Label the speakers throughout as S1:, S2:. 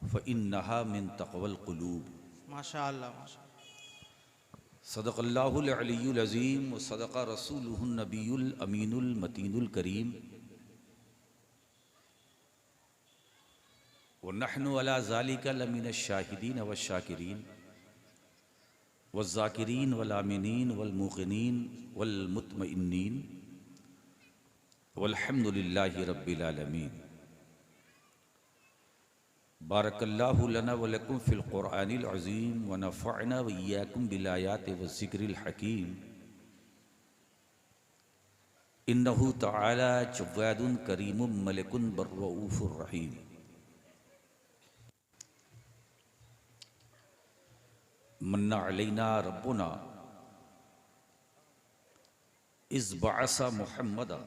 S1: फ़इन्नहा मिन तक़वल क़ुलूब।
S2: माशाअल्लाह माशाअल्लाह।
S1: सदक़ल्लाहुल अलियुल अज़ीम व सदक़ रसूलुहुन नबियुल अमीनुल मतीनुल करीम व नहनु अला ज़ालिका लमिनश शाहिदीन व शाकिरीन व ज़ाकिरीन वल आमिनीन वल मुक़िनीन वल मुतमइन्नीन वल्हम्दुलिल्लाहि रब्बिल आलमीन। बारकल्लाहु लना व लकुम फ़िल क़ुरआनिल अज़ीम व नफ़अना व इय्याकुम बिल आयाति व ज़िक्रिल हकीम। इन्नहु तआला जव्वादुन करीमुम मलिकुन बर्रऊफ़ुर रहीम। मन्ना अलैना रब्बुना इज़ बअसा मुहम्मदा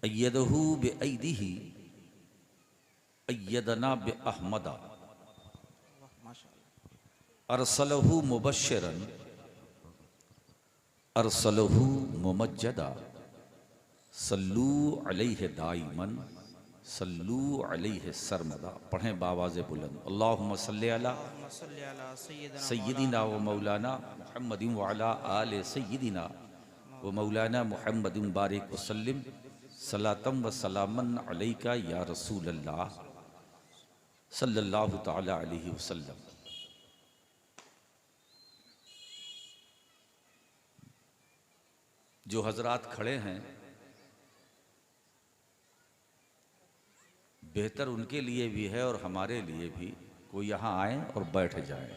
S1: अय्यदहु बिअयदिही अय्यदना बिअहमदा
S2: माशाअल्लाह।
S1: अरसलहु मुबश्शिरन अरसलहु मुमज्जदा सल्लू अलैहि दाइमन सल्लू अलैहि सरमदा। पढ़ें बावाज़े बुलंद। अल्लाहुम्मा सल्लि अला
S2: अल्लाहुम्मा सल्लि अला
S1: सय्यिदिना व मौलाना मुहम्मदिन व अला आले सय्यिदिना व मौलाना मुहम्मदिन बारिक वसल्लिम सलातम व सलामन अलैका या रसूलल्लाह सल्लल्लाहु तआला अलैहि वसल्लम। जो हजरात खड़े हैं, बेहतर उनके लिए भी है और हमारे लिए भी, कोई यहाँ आए और बैठ जाए।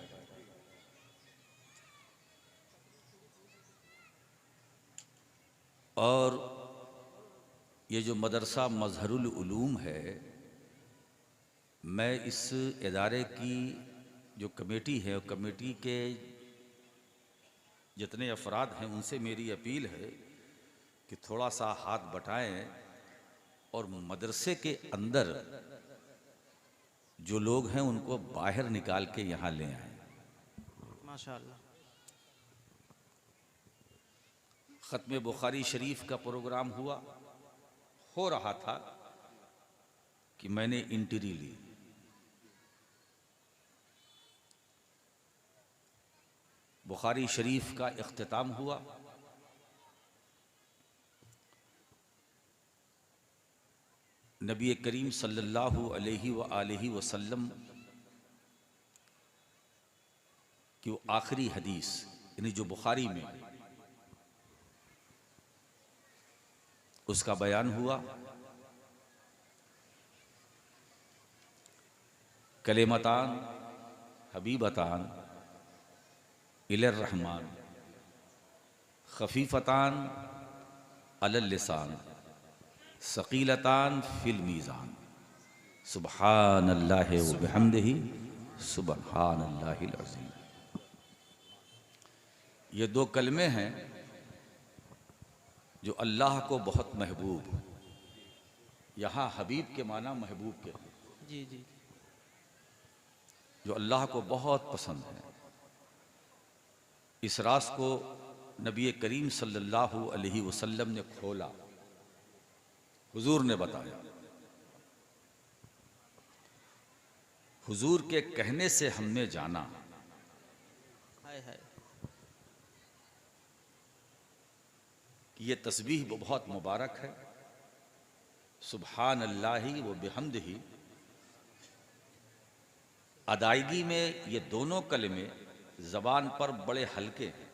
S1: और ये जो मदरसा मजहरुल उलूम है, मैं इस इदारे की जो कमेटी है, कमेटी के जितने अफराद हैं उनसे मेरी अपील है कि थोड़ा सा हाथ बटाएं और मदरसे के अंदर जो लोग हैं उनको बाहर निकाल के यहाँ ले आएं।
S2: माशाअल्लाह।
S1: ख़त्म बुखारी शरीफ का प्रोग्राम हो रहा था कि मैंने इंटरी ली। बुखारी शरीफ का इख्तिताम हुआ। नबी करीम सल्लल्लाहु अलैहि व आलिहि वसल्लम की वो आखिरी हदीस, यानी जो बुखारी में उसका बयान हुआ। कलेमतान हबीबतान इलर रहमान खफीफतान अलल लिसान सकीलतान फिल मीज़ान सुबहानल्लाहि व बिहम्दिही सुबहानल्लाहिल अज़ीम। ये दो कलमे हैं जो अल्लाह को बहुत महबूब, यहाँ हबीब के माना महबूब के,
S2: जी जी।
S1: जो अल्लाह को बहुत पसंद है। इस राज को नबी करीम सल्लल्लाहु अलैहि वसल्लम ने खोला, हुजूर ने बताया। हुजूर के कहने से हमने जाना
S2: हाय हाय।
S1: कि ये तस्बीह बहुत मुबारक है। सुबहान अल्लाहि व बिहम्दिही, अदायगी में ये दोनों कलमे ज़बान पर बड़े हल्के हैं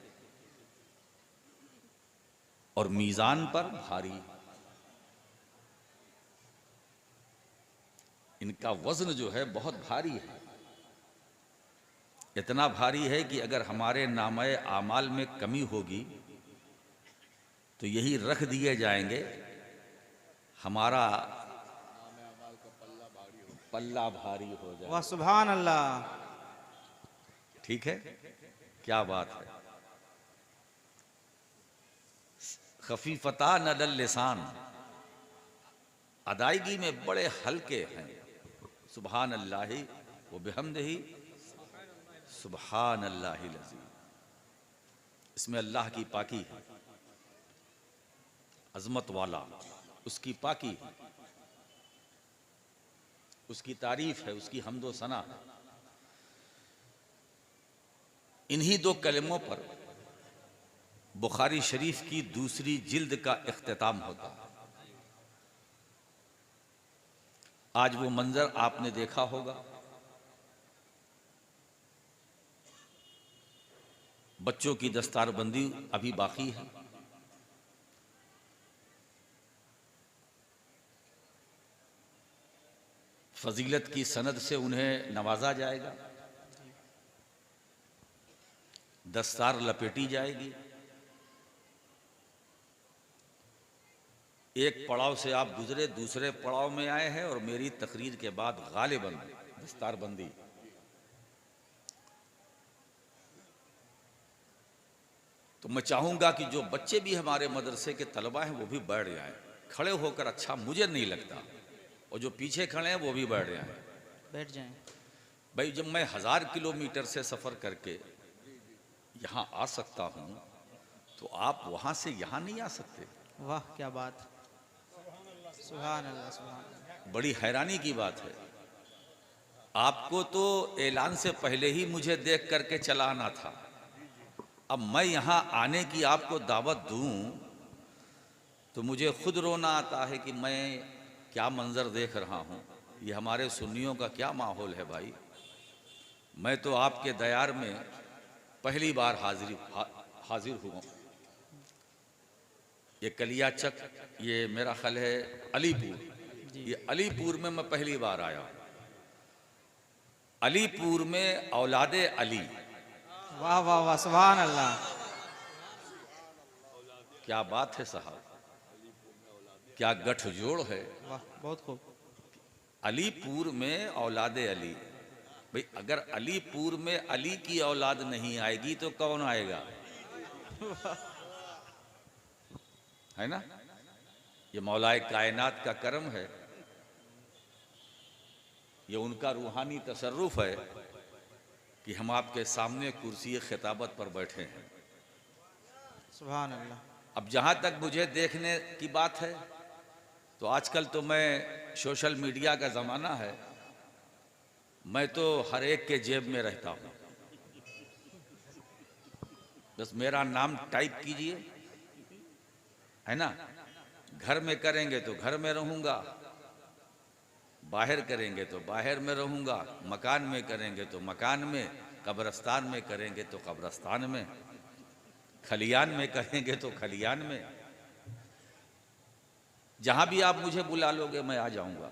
S1: और मीज़ान पर भारी। इनका वज़न जो है बहुत भारी है। इतना भारी है कि अगर हमारे नामे आमाल में कमी होगी तो यही रख दिए जाएंगे, हमारा पल्ला भारी हो जाए।
S2: वाह सुभान अल्लाह।
S1: ठीक है, क्या बात है। खफीफतान अलल लिसान, अदायगी में बड़े हल्के हैं। सुबहान अल्लाहि व बिहम्दिही सुबहान अल्लाहिल अज़ीम। इसमें अल्लाह की पाकी है, अजमत वाला उसकी पाकी है। उसकी तारीफ है, उसकी हम्दो सना है। इन्हीं दो कलमों पर बुखारी शरीफ की दूसरी जिल्द का इख्तिताम होता है। आज वो मंजर आपने देखा होगा, बच्चों की दस्तारबंदी अभी बाकी है। फजीलत की सनद से उन्हें नवाजा जाएगा, दस्तार लपेटी जाएगी। एक पड़ाव से आप गुजरे, दूसरे पड़ाव में आए हैं और मेरी तकरीर के बाद गालिबन दस्तारबंदी। तो मैं चाहूंगा कि जो बच्चे भी हमारे मदरसे के तलबा हैं वो भी बैठ जाएं। खड़े होकर अच्छा मुझे नहीं लगता, और जो पीछे खड़े हैं वो भी बैठ जाएं।
S2: बैठ जाएं।
S1: भाई जब मैं 1000 किलोमीटर से सफ़र करके यहाँ आ सकता हूँ तो आप वहाँ से यहाँ नहीं आ सकते।
S2: वाह क्या बात, सुभान अल्लाह सुभान अल्लाह।
S1: बड़ी हैरानी की बात है। आपको तो ऐलान से पहले ही मुझे देख करके चला आना था। अब मैं यहाँ आने की आपको दावत दूँ तो मुझे खुद रोना आता है कि मैं क्या मंजर देख रहा हूँ। ये हमारे सुन्नियों का क्या माहौल है भाई। मैं तो आपके दयार में पहली बार हाजिर हुआ। ये कलियाचक, ये मेरा ख्याल है अलीपुर, ये अलीपुर में मैं पहली बार आया। अलीपुर में औलादे अली,
S2: वाह वाह वाह, सुभान अल्लाह।
S1: क्या बात है साहब, क्या गठजोड़ है।
S2: वाह बहुत खूब।
S1: अलीपुर में औलादे अली। भाई अगर अलीपुर में अली की औलाद नहीं आएगी तो कौन आएगा, है ना। ये मौलाए कायनात का करम है, ये उनका रूहानी तसर्रुफ है कि हम आपके सामने कुर्सी खिताबत पर बैठे हैं।
S2: सुभान अल्लाह।
S1: अब जहाँ तक मुझे देखने की बात है तो आजकल तो मैं सोशल मीडिया का ज़माना है, मैं तो हर एक के जेब में रहता हूँ। बस मेरा नाम टाइप कीजिए, है ना। घर में करेंगे तो घर में रहूँगा, बाहर करेंगे तो बाहर में रहूँगा, मकान में करेंगे तो मकान में, कब्रस्तान में करेंगे तो कब्रस्तान में, खलियान में करेंगे तो खलियान में। जहाँ भी आप मुझे बुला लोगे मैं आ जाऊँगा,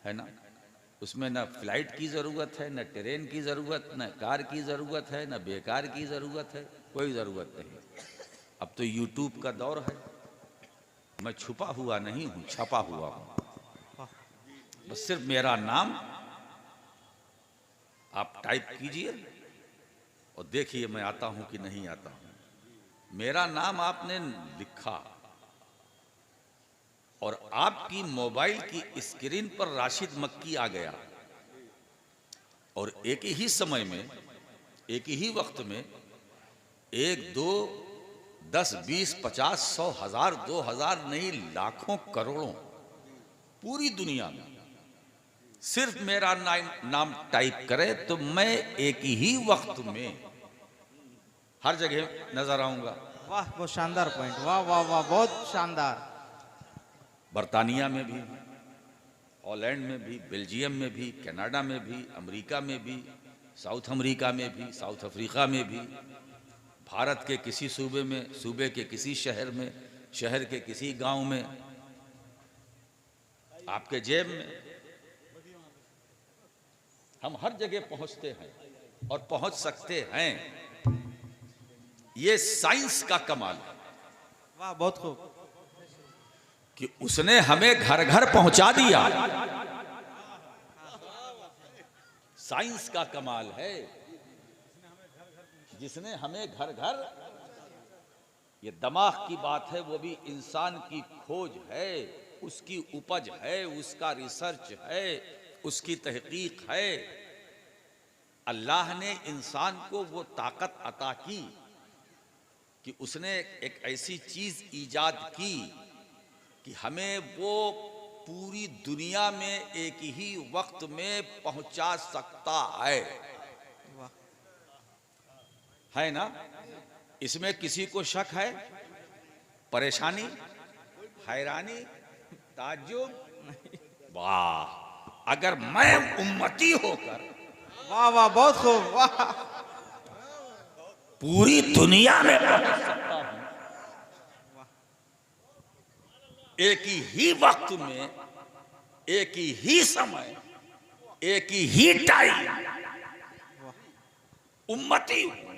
S1: है ना। उसमें न फ्लाइट की ज़रूरत है, न ट्रेन की ज़रूरत, न कार की ज़रूरत है, न बेकार की ज़रूरत है, कोई ज़रूरत नहीं। अब तो यूट्यूब का दौर है, मैं छुपा हुआ नहीं हूँ, छपा हुआ हूँ। बस सिर्फ मेरा नाम आप टाइप कीजिए और देखिए मैं आता हूँ कि नहीं आता हूँ। मेरा नाम आपने लिखा और आपकी मोबाइल की स्क्रीन पर राशिद मक्की आ गया, और एक ही समय में, एक ही वक्त में 1, 2, 10, 20, 50, 100, 1000, 2000 नहीं, लाखों करोड़ों पूरी दुनिया में सिर्फ मेरा नाम टाइप करे तो मैं एक ही वक्त में हर जगह नजर आऊंगा।
S2: वाह बहुत शानदार पॉइंट, वाह वाह वाह, बहुत शानदार।
S1: बरतानिया में भी, हॉलैंड में भी, बेल्जियम में भी, कनाडा में भी, अमेरिका में भी, साउथ अमेरिका में भी, साउथ अफ्रीका में भी, भारत के किसी सूबे में, सूबे के किसी शहर में, शहर के किसी गांव में, आपके जेब में, हम हर जगह पहुंचते हैं और पहुंच सकते हैं। ये साइंस का कमाल है।
S2: वाह बहुत खूब।
S1: कि उसने हमें घर घर पहुंचा दिया। साइंस का कमाल है, जिसने हमें घर घर, ये दिमाग की बात है, वो भी इंसान की खोज है, उसकी उपज है, उसका रिसर्च है, उसकी तहकीक है। अल्लाह ने इंसान को वो ताकत अता की कि उसने एक ऐसी चीज ईजाद की कि हमें वो पूरी दुनिया में एक ही वक्त में पहुंचा सकता है।
S2: वाह
S1: है ना? इसमें किसी को शक है, परेशानी, हैरानी, ताज्जुब? वाह! अगर मैं उम्मती होकर
S2: वाह वाह, बहुत खूब, वाह
S1: पूरी दुनिया में पहुंच सकता हूं एक ही वक्त में, एक ही समय, एक ही टाइम, उम्मती हूं।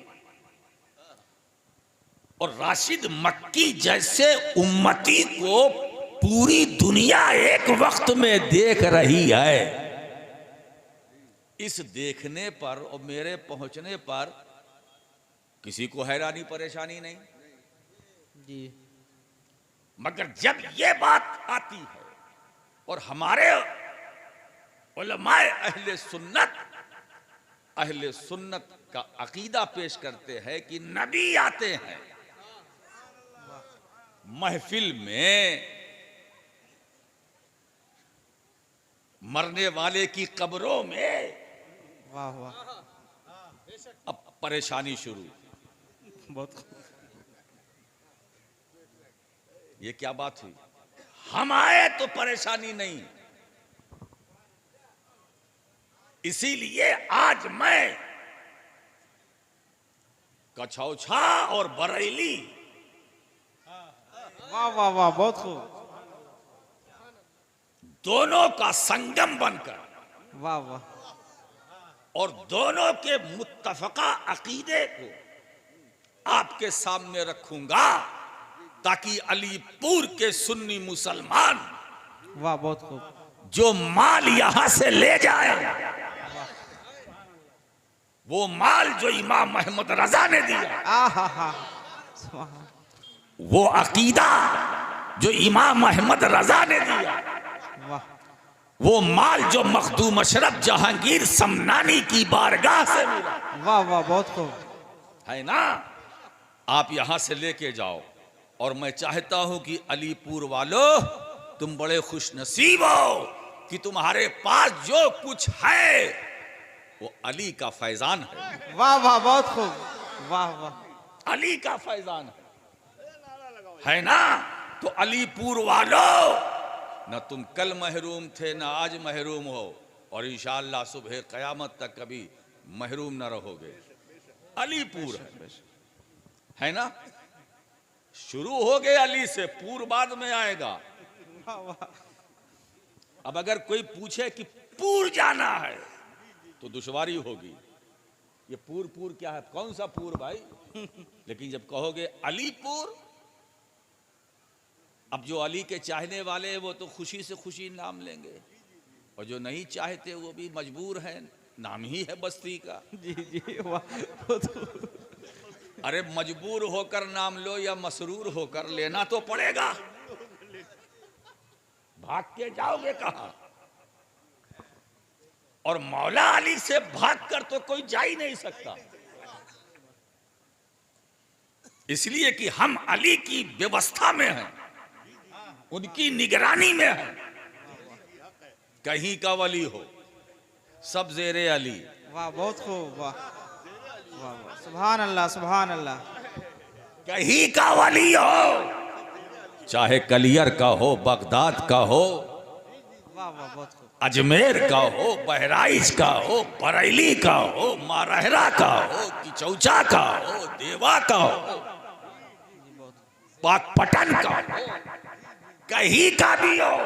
S1: और राशिद मक्की जैसे उम्मती को पूरी दुनिया एक वक्त में देख रही है। इस देखने पर और मेरे पहुंचने पर किसी को हैरानी परेशानी नहीं।
S2: जी।
S1: मगर जब ये बात आती है और हमारे उलमाए अहले सुन्नत का अकीदा पेश करते हैं कि नबी आते हैं महफिल में, मरने वाले की कब्रों में,
S2: वाह वाह,
S1: अब परेशानी शुरू।
S2: बहुत खूब।
S1: ये क्या बात हुई? हम आए तो परेशानी नहीं। इसीलिए आज मैं कछौछा और बरेली,
S2: वाह वाह वाह, बहुत खूब।
S1: दोनों का संगम बनकर
S2: वाह वाह,
S1: और दोनों के मुत्तफका अकीदे को आपके सामने रखूंगा ताकि अलीपुर के सुन्नी मुसलमान
S2: वाह, बहुत खूब।
S1: जो माल यहां से ले जाए, वो माल जो इमाम अहमद रजा ने दिया,
S2: आहा हा,
S1: वो अकीदा जो इमाम अहमद रजा ने दिया,
S2: वाह
S1: वो माल जो मखदूम अशरफ जहांगीर समनानी की बारगाह से मिला,
S2: वाह वाह, बहुत खूब।
S1: है ना? आप यहां से लेके जाओ। और मैं चाहता हूं कि अलीपुर वालों, तुम बड़े खुश नसीब हो कि तुम्हारे पास जो कुछ है वो अली का फैजान है।
S2: वाह वाह, बहुत खूब। वाह वाह,
S1: अली का फैजान है ना? तो अलीपुर वालों, न तुम कल महरूम थे न आज महरूम हो, और इंशाअल्लाह सुबह क़यामत तक कभी महरूम न रहोगे। अलीपुर है ना? शुरू हो गए अली से, पूर बाद में आएगा।
S2: वाह वाह,
S1: अब अगर कोई पूछे कि पूर जाना है तो दुश्वारी होगी। ये पूर क्या है? कौन सा पूर भाई? लेकिन जब कहोगे अलीपुर, अब जो अली के चाहने वाले हैं वो तो खुशी से खुशी नाम लेंगे, और जो नहीं चाहते वो भी मजबूर हैं, नाम ही है बस्ती का।
S2: जी जी, वाह, बहुत खूब।
S1: अरे मजबूर होकर नाम लो या मसरूर होकर, लेना तो पड़ेगा। भाग के जाओगे कहां? और मौला अली से भागकर तो कोई जा ही नहीं सकता, इसलिए कि हम अली की व्यवस्था में हैं, उनकी निगरानी में हैं। कहीं का वली हो, सब जेरे अली।
S2: वाह, बहुत खूब। वाह वाह वाह, सुभान अल्लाह, सुभान अल्लाह।
S1: कहीं का वली हो, चाहे कलियर का हो, बगदाद का हो,
S2: वाह वाह, बहुत खूब।
S1: अजमेर का हो, बहराइच का हो, बरेली का हो, मारहरा का हो, किचौचा का हो, देवा का हो, पाकपटन का हो, कहीं का भी हो,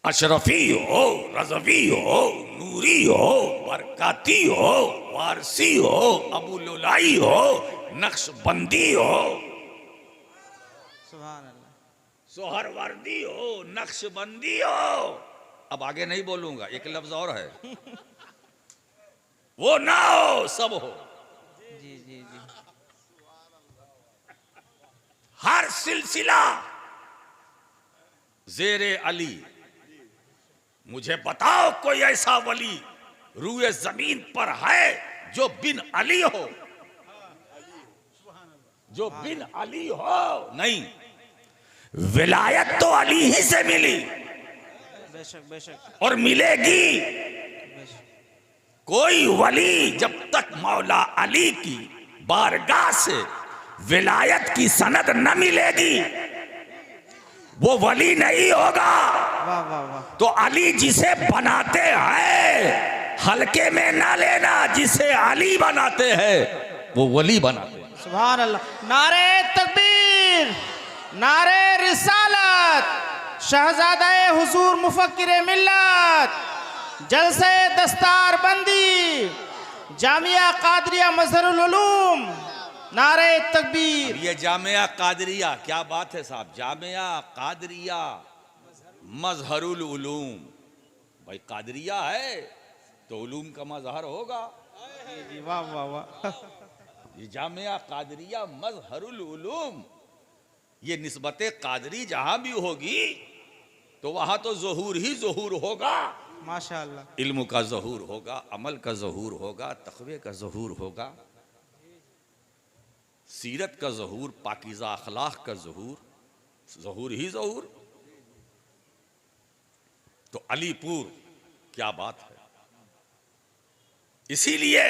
S1: अशरफी हो, रजवी हो, नूरी हो, बरकाती हो, वारसी हो, अबू लुलाई हो, नक्शबंदी हो,
S2: सुभान अल्लाह।
S1: सोहरवर्दी हो, नक्शबंदी हो। अब आगे नहीं बोलूंगा, एक लफ्ज और है, वो ना हो, सब हो।
S2: जी जी जी,
S1: हर सिलसिला जेरे अली। मुझे बताओ कोई ऐसा वली रूए जमीन पर है जो बिन अली हो? जो बिन अली हो नहीं। विलायत तो अली ही से मिली
S2: बेशक बेशक
S1: और मिलेगी।
S2: बेशक।
S1: कोई वली जब तक मौला अली की बारगाह से विलायत की सनद न मिलेगी वो वली नहीं होगा।
S2: वाह वाह वाह।
S1: तो अली जिसे बनाते हैं हल्के में ना लेना, जिसे अली बनाते हैं वो वली बनाते हैं।
S2: सुभान अल्लाह। नारे तकबीर, नारे रिसालत, शहजादा हुजूर मुफक्किर मिल्लत, जलसे दस्तार बंदी, जामिया कादरिया मजहरुल उलूम, नारे तकबीर।
S1: ये जामिया कादरिया, क्या बात है साहब, जामिया कादरिया मजहरुल उलूम। भाई कादरिया है तो उलूम का मजहर होगा।
S2: जी जी वाह वाह वाह।
S1: ये जामिया कादरिया मजहरुल उलूम, ये निस्बते कादरी जहां भी होगी तो वहां तो ज़हूर ही ज़हूर होगा।
S2: माशाअल्लाह।
S1: इल्म का ज़हूर होगा, अमल का ज़हूर होगा, तक़वे का ज़हूर होगा, सीरत का ज़हूर, पाकीज़ा अखलाक का ज़हूर ही ज़हूर। तो अलीपुर, क्या बात है। इसीलिए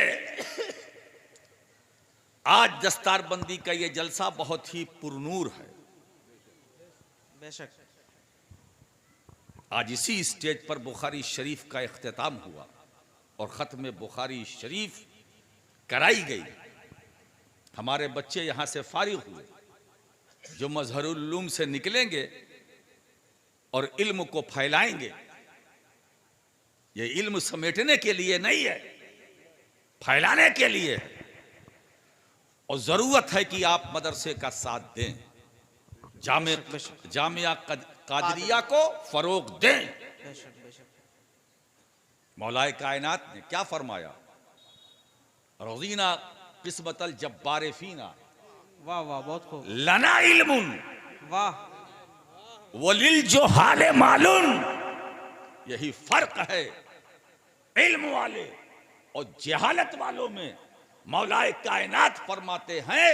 S1: आज दस्तारबंदी का ये जलसा बहुत ही पुरनूर है।
S2: बेशक।
S1: आज इसी स्टेज पर बुखारी शरीफ का इख्तिताम हुआ और ख़त्म बुखारी शरीफ कराई गई। हमारे बच्चे यहाँ से फारिग हुए, जो मजहरुल उलूम से निकलेंगे और इल्म को फैलाएंगे। ये इल्म समेटने के लिए नहीं है, फैलाने के लिए है। और ज़रूरत है कि आप मदरसे का साथ दें, जामिया कादरिया को फरोग दें।
S2: बेशक बेशक।
S1: मौलाए कायनात ने क्या फरमाया, रज़ीना किस्मतल जब्बार फीना
S2: वाह वाह बहुत खूब।
S1: लना इल्मुन
S2: वाह।
S1: वलिल जो हाले मालूम। यही फर्क है इल्म वाले और जहालत वालों में। मौलाए कायनात फरमाते हैं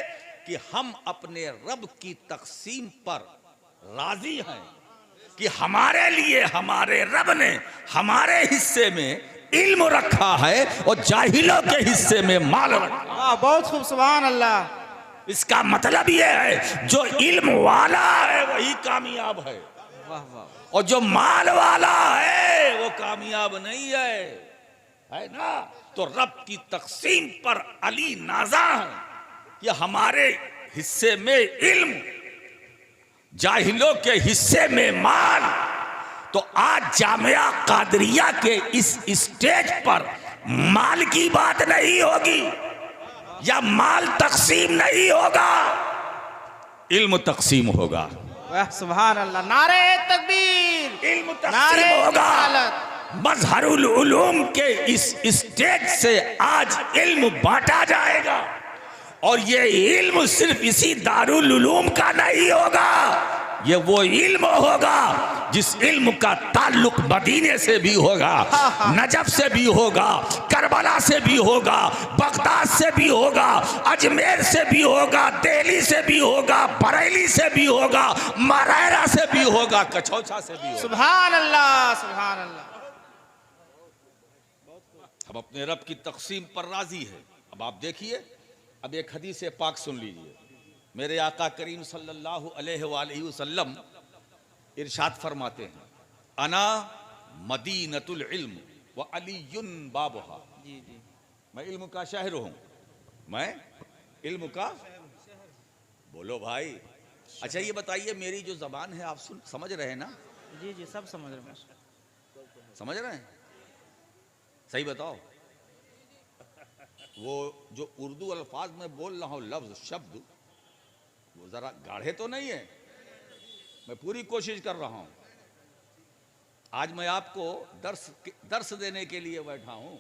S1: कि हम अपने रब की तकसीम पर राजी हैं कि हमारे लिए हमारे रब ने हमारे हिस्से में इल्म रखा है और जाहिलों के हिस्से में माल रखा।
S2: वाह बहुत खूब। सुभान अल्लाह।
S1: इसका मतलब यह है जो इल्म वाला है वही कामयाब है,
S2: वाह वाह।
S1: और जो माल वाला है वो कामयाब नहीं है ना। तो रब की तकसीम पर अली नाजा है कि हमारे हिस्से में इल्म, जाहिलों के हिस्से में माल। तो आज जामिया कादरिया के इस स्टेज पर माल की बात नहीं होगी या माल तकसीम नहीं होगा, इल्म तकसीम होगा।
S2: वाह सुभान अल्लाह। नारे तकबीर,
S1: इल्म
S2: नारे
S1: तकसीम होगा।
S2: रिसालत।
S1: मजहरुल उलूम के इस स्टेज से आज इल्म बांटा जाएगा और ये इल्म सिर्फ इसी दारुल उलूम का नहीं होगा, ये वो इल्म होगा जिस इल्म का ताल्लुक मदीने से भी होगा, नजफ से भी होगा, करबला से भी होगा, बगदाद से भी होगा, अजमेर से भी होगा, दिल्ली से भी होगा, बरेली से भी होगा, मरैरा से भी होगा, कछौछा से भी होगा।
S2: सुभान अल्लाह सुभान अल्लाह।
S1: हम अपने रब की तकसीम पर राजी है। अब आप देखिए, अब एक हदीस पाक सुन लीजिए। मेरे आका करीम सल्लल्लाहु अलैहि वसल्लम इरशाद फरमाते हैं, अना मदीनतुल इल्म व अलीयुन बाबुहा।
S2: जी जी।
S1: मैं इल्म का शहर हूँ, मैं इल्म का, बोलो भाई। अच्छा ये बताइए, मेरी जो जबान है आप समझ रहे हैं ना?
S2: जी जी सब समझ रहे हैं।
S1: समझ रहे हैं? सही बताओ, वो जो उर्दू अल्फाज में बोल रहा हूँ, लफ्ज शब्द, वो जरा गाढ़े तो नहीं है। मैं पूरी कोशिश कर रहा हूं। आज मैं आपको दर्स देने के लिए बैठा हूं।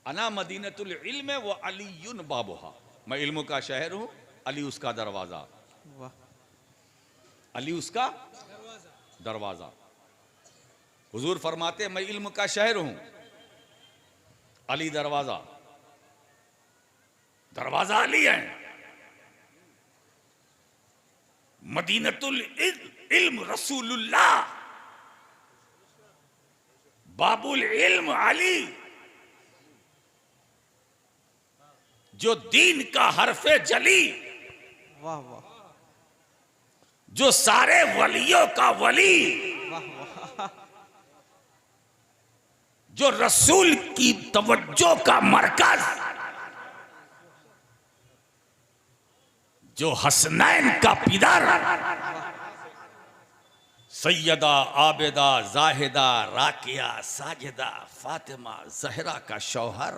S1: अना मदीनतुल इल्म व अलीयुन बाबुहा। मैं इल्म का शहर हूं, अली उसका दरवाजा।
S2: वाह।
S1: अली उसका दरवाजा। हुजूर फरमाते मैं इल्म का शहर हूं, अली दरवाजा। दरवाजा अली है। मदीनतुल इल्म रसूलुल्लाह, बाबुल इल्म अली, जो दीन का हरफे जली,
S2: वाह वाह
S1: जो सारे वलियों का वली,
S2: वाह वाह
S1: जो रसूल की तवज्जो का मरकज, जो हसनैन का पिदर, सैयदा आबिदा जाहिदा राकिया साजिदा फातिमा जहरा का शौहर,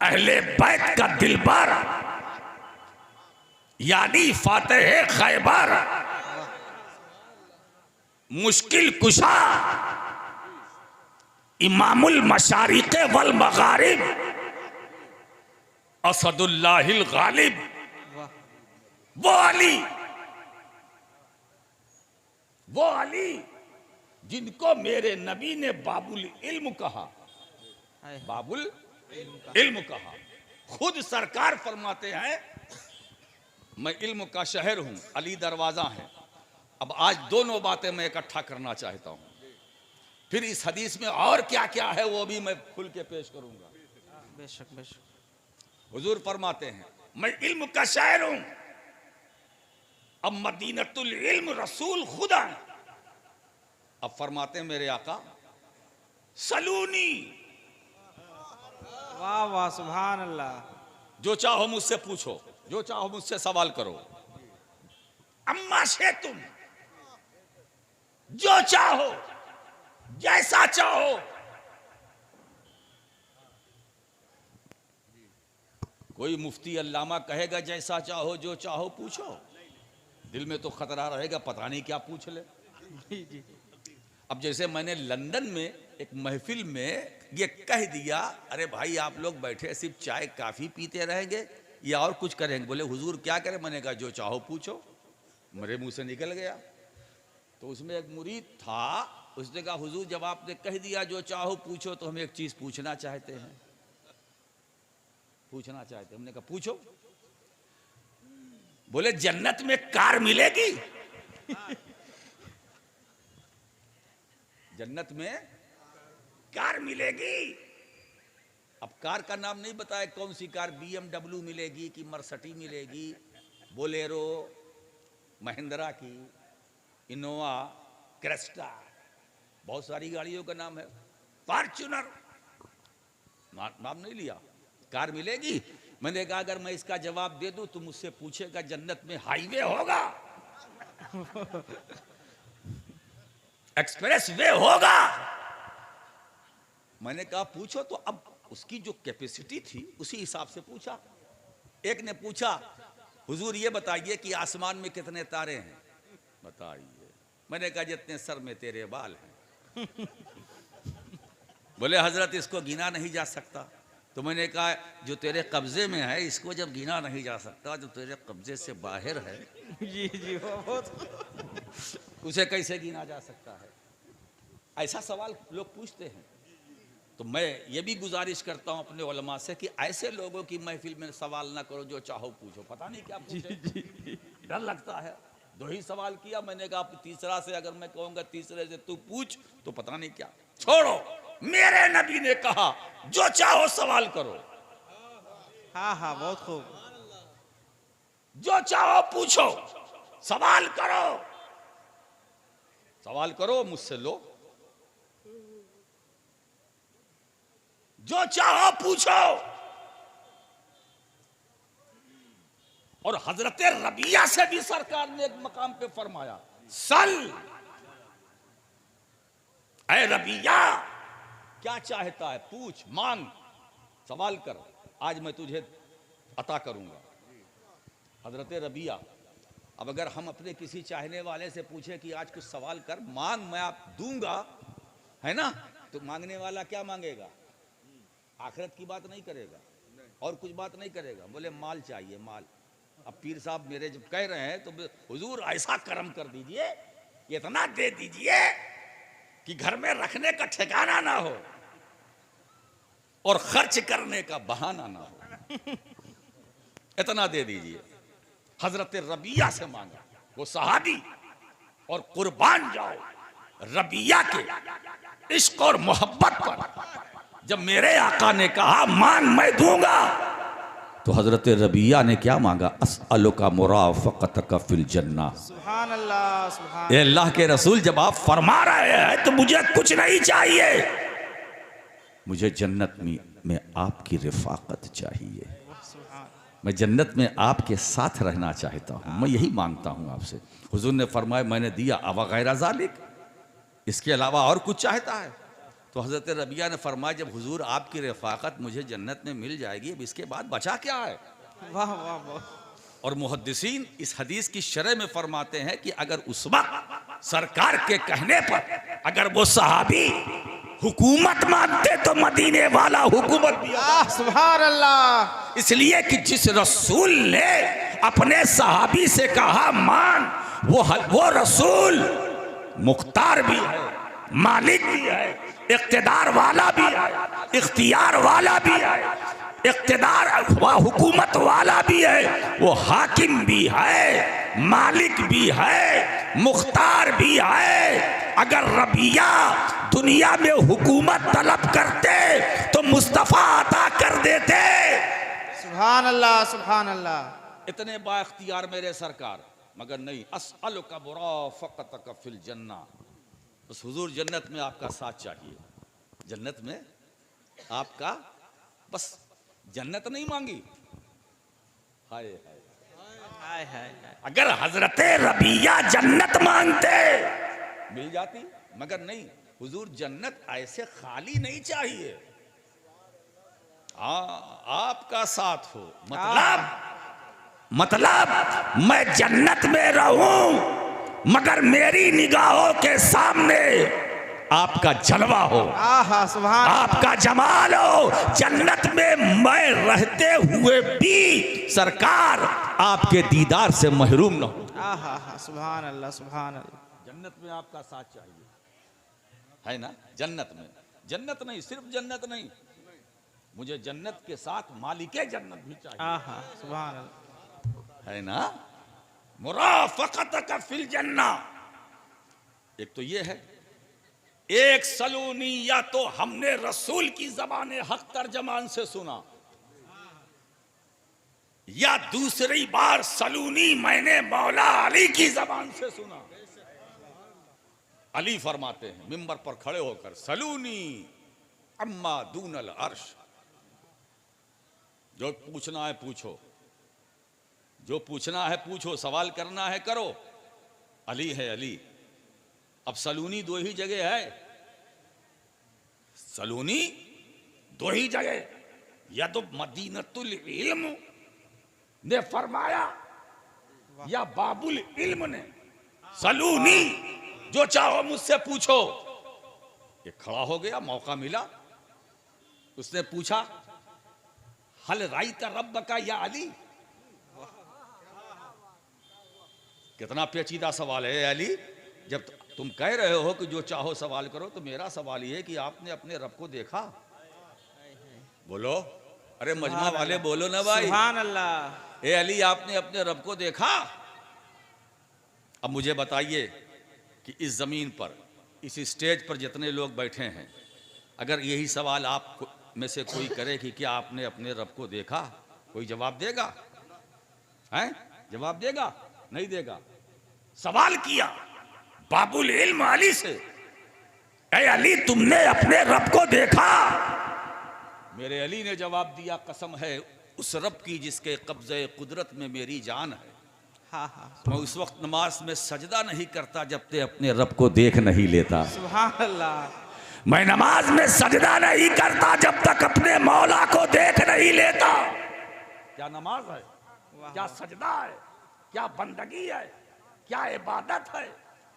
S1: अहले बैत का दिलबर, यानी फातेह खैबर, मुश्किल कुशा, इमामुल मशारिक वल मगारिब, असदुल्लाहिल गालिब,
S2: वाह
S1: वो अली जिनको मेरे नबी ने बाबुल इल्म कहा,
S2: हाय
S1: बाबुल इल्म कहा। खुद सरकार फरमाते हैं मैं इल्म का शहर हूं, अली दरवाजा है। अब आज दोनों बातें मैं इकट्ठा करना चाहता हूं, फिर इस हदीस में और क्या क्या है वो भी मैं खुल के पेश करूंगा।
S2: बेशक बेशक
S1: हुजूर फरमाते हैं मैं इल्म का शायर हूं, अब मदीनतुल इल्म रसूल खुदा। अब फरमाते हैं मेरे आका सलूनी,
S2: वाह वाह सुभान अल्लाह,
S1: जो चाहो मुझसे पूछो, जो चाहो मुझसे सवाल करो। अम्मा से तुम जो चाहो जैसा चाहो, कोई मुफ्ती अल्लामा कहेगा जैसा चाहो जो चाहो पूछो, दिल में तो खतरा रहेगा पता नहीं क्या पूछ ले।
S2: जी जी
S1: अब जैसे मैंने लंदन में एक महफिल में ये कह दिया, अरे भाई आप लोग बैठे सिर्फ चाय काफी पीते रहेंगे या और कुछ करेंगे? बोले हुजूर क्या करें? मैंने कहा जो चाहो पूछो। मेरे मुंह से निकल गया। तो उसमें एक मुरीद था, उसने कहा हुजूर जब आपने कह दिया जो चाहो पूछो तो हम एक चीज पूछना चाहते हैं, पूछना चाहते हैं। हमने कहा पूछो। बोले जन्नत में कार मिलेगी? जन्नत में कार मिलेगी? अब कार का नाम नहीं बताया कौन सी कार, BMW मिलेगी कि मर्सिडीज मिलेगी, बोलेरो, महिंद्रा की, इनोवा, क्रेस्टा, बहुत सारी गाड़ियों का नाम है, फॉर्च्यूनर, नाम नहीं लिया। कार मिलेगी? मैंने कहा अगर मैं इसका जवाब दे दूं तो मुझसे पूछेगा जन्नत में हाईवे होगा, एक्सप्रेस वे होगा? मैंने कहा पूछो। तो अब उसकी जो कैपेसिटी थी उसी हिसाब से पूछा। एक ने पूछा हुजूर ये बताइए कि आसमान में कितने तारे हैं? बताइए। मैंने कहा जितने सर में तेरे बाल हैं। बोले हजरत इसको गिना नहीं जा सकता। तो मैंने कहा जो तेरे कब्जे में है इसको जब गिना नहीं जा सकता, जो तेरे कब्जे से बाहर है
S2: जी जी वो बहुत
S1: उसे कैसे गिना जा सकता है? ऐसा सवाल लोग पूछते हैं। तो मैं ये भी गुजारिश करता हूं अपने उलमा से कि ऐसे लोगों की महफिल में सवाल ना करो जो चाहो पूछो, पता नहीं क्या पूछे, डर लगता है। दो ही सवाल किया, मैंने कहा तीसरा से अगर मैं कहूंगा तीसरे से तू पूछ तो पता नहीं क्या। छोड़ो, मेरे नबी ने कहा जो चाहो सवाल करो,
S2: हाँ हाँ बहुत खूब,
S1: जो चाहो पूछो, सवाल करो, सवाल करो मुझसे लो, जो चाहो पूछो। और हजरत रबिया से भी सरकार ने एक मकाम पे फरमाया सल, ऐ रबिया क्या चाहता है पूछ, मांग, सवाल कर, आज मैं तुझे अता करूंगा। हजरत रबिया, अब अगर हम अपने किसी चाहने वाले से पूछे कि आज कुछ सवाल कर, मांग, मैं आप दूंगा, है ना, तो मांगने वाला क्या मांगेगा? आखिरत की बात नहीं करेगा और कुछ बात नहीं करेगा, बोले माल चाहिए माल। अब पीर साहब मेरे जब कह रहे हैं तो हुजूर ऐसा करम कर दीजिए, इतना दे दीजिए कि घर में रखने का ठिकाना ना हो और खर्च करने का बहाना ना हो। इतना दे दीजिए। हजरत रबिया से मांगा, वो सहाबी, और कुर्बान जाओ रबिया के इश्क और मोहब्बत पर। जब मेरे आका ने कहा मांग मैं दूंगा, तो हजरत रबिया ने क्या मांगा? अस्अलुका मुराफक़तका फिल जन्ना।
S2: सुभान अल्लाह, सुभान
S1: ए अल्लाह के रसूल, जब आप फरमा रहे हैं तो मुझे कुछ नहीं चाहिए, मुझे जन्नत में आपकी रिफाकत चाहिए,
S2: सुभान।
S1: मैं जन्नत में आपके साथ रहना चाहता हूँ, मैं यही मांगता हूँ आपसे। हुजूर ने फरमाया मैंने दिया, अब गैर ज़ालिक, इसके अलावा और कुछ चाहता है? तो हज़रत रबिया ने फरमाया जब हुजूर आपकी रफ़ाकत मुझे जन्नत में मिल जाएगी, अब इसके बाद बचा क्या है?
S2: वाह वाह वाह।
S1: और मुहद्दिसीन इस हदीस की शरह में फरमाते हैं कि अगर उस वक्त सरकार के कहने पर अगर वो सहाबी हुकूमत मानते तो मदीने वाला हुकूमत भी
S2: आह, सुभान अल्लाह।
S1: इसलिए कि जिस रसूल ने अपने सहाबी से कहा मान, वो रसूल मुख्तार भी है, मालिक भी है, इख्तिदार वाला भी है, इख्तियार वाला भी है, इख्तिदार व हुकूमत वाला भी है, वो हाकिम भी है, मालिक भी है, मुख्तार भी है। अगर रबिया दुनिया में हुकूमत तलब करते तो मुस्तफ़ा अता कर देते।
S2: सुभान अल्लाह, सुभान अल्लाह।
S1: इतने बाइख्तियार मेरे सरकार, मगर नहीं। अस्अलुका मुराफ़क़तका फिल जन्ना, बस हुजूर जन्नत में आपका साथ चाहिए, जन्नत में आपका, बस जन्नत नहीं मांगी। हाय हाय
S2: हाय हाय हाय।
S1: अगर हजरत रबिया जन्नत मांगते मिल जाती, मगर नहीं। हुजूर जन्नत ऐसे खाली नहीं चाहिए, आपका साथ हो। मतलब मैं जन्नत में रहूं मगर मेरी निगाहों के सामने आपका जलवा हो,
S2: आहा, सुभान
S1: आपका जमाल हो। जन्नत में मैं रहते हुए भी सरकार आपके दीदार से महरूम न हो।
S2: आहा, सुभान अल्लाह, सुभान अल्लाह।
S1: जन्नत में आपका साथ चाहिए, है ना? जन्नत में, जन्नत नहीं, सिर्फ जन्नत नहीं, मुझे जन्नत के साथ मालिके जन्नत भी चाहिए।
S2: आहा, सुभान अल्लाह।
S1: है ना? मुराफ़क़तका फिल जन्ना। एक तो ये है, एक सलूनी, या तो हमने रसूल की ज़बान हक तर्जमान से सुना, या दूसरी बार सलूनी मैंने मौला अली की ज़बान से सुना। अली फरमाते हैं मिंबर पर खड़े होकर, सलूनी अम्मा दूनल अर्श, जो पूछना है पूछो, जो पूछना है पूछो, सवाल करना है करो। अली है अली। अब सलूनी दो ही जगह है, सलूनी दो ही जगह, या तो मदीनतुल इल्म ने फरमाया या बाबुल इल्म ने। सलूनी जो चाहो मुझसे पूछो। ये खड़ा हो गया, मौका मिला, उसने पूछा हल राइता रब्ब का या अली। कितना पेचीदा सवाल है अली। जब तुम कह रहे हो कि जो चाहो सवाल करो, तो मेरा सवाल ये है कि आपने अपने रब को देखा? बोलो, अरे मजमा वाले बोलो ना भाई।
S2: सुभान अल्लाह।
S1: ए अली, आपने अपने रब को देखा? अब मुझे बताइए कि इस जमीन पर, इस स्टेज पर जितने लोग बैठे हैं, अगर यही सवाल आप में से कोई करे कि क्या आपने अपने रब को देखा, कोई जवाब देगा? हैं? जवाब देगा? नहीं देगा। सवाल किया बाबुल इल्म अली से, ऐ अली तुमने अपने रब को देखा? मेरे अली ने जवाब दिया, कसम है उस रब की जिसके कब्जे कुदरत में मेरी जान है,
S2: हाँ हाँ,
S1: मैं उस वक्त नमाज में सजदा नहीं करता जब तक अपने रब को देख नहीं लेता।
S2: सुभान अल्लाह।
S1: मैं नमाज में सजदा नहीं करता जब तक अपने मौला को देख नहीं लेता। क्या नमाज है, क्या सजदा है, क्या बंदगी है, क्या इबादत है।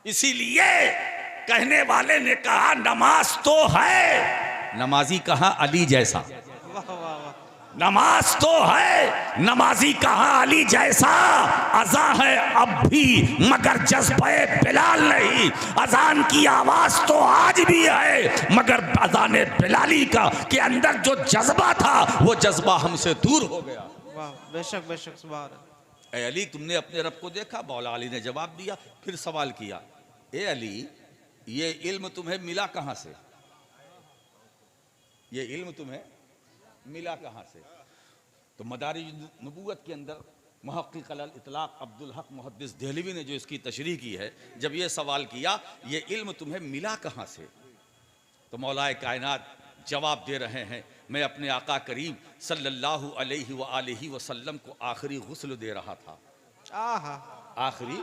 S1: इसीलिए कहने वाले ने कहा नमाज तो है, नमाजी कहा अली जैसा।
S2: वाह वाह वाह।
S1: नमाज तो है, नमाजी कहा अली जैसा। अज़ा है अब भी मगर जज्बे बिलाल नहीं। अजान की आवाज तो आज भी है मगर अजान बिलाली का के अंदर जो जज्बा था वो जज्बा हमसे दूर हो गया।
S2: वाह, बेशक बेशक, सुभान अल्लाह।
S1: ए अली, तुमने अपने रब को देखा? मौला अली ने जवाब दिया। फिर सवाल किया, ए अली, ये इल्म तुम्हें मिला कहां से? ये इल्म तुम्हें मिला कहां से? तो मदारिज नबूवत के अंदर मुहक्किक अल इतलाक अब्दुल हक मुहद्दिस देहलवी ने जो इसकी तशरीह की है, जब ये सवाल किया, ये इल्म तुम्हें मिला कहां से, तो मौलाए कायनात जवाब दे रहे हैं, मैं अपने आका करीम सल्लल्लाहु अलैहि व आलिहि वसल्लम को आखिरी गुस्ल दे रहा था।
S2: आहा,
S1: आखिरी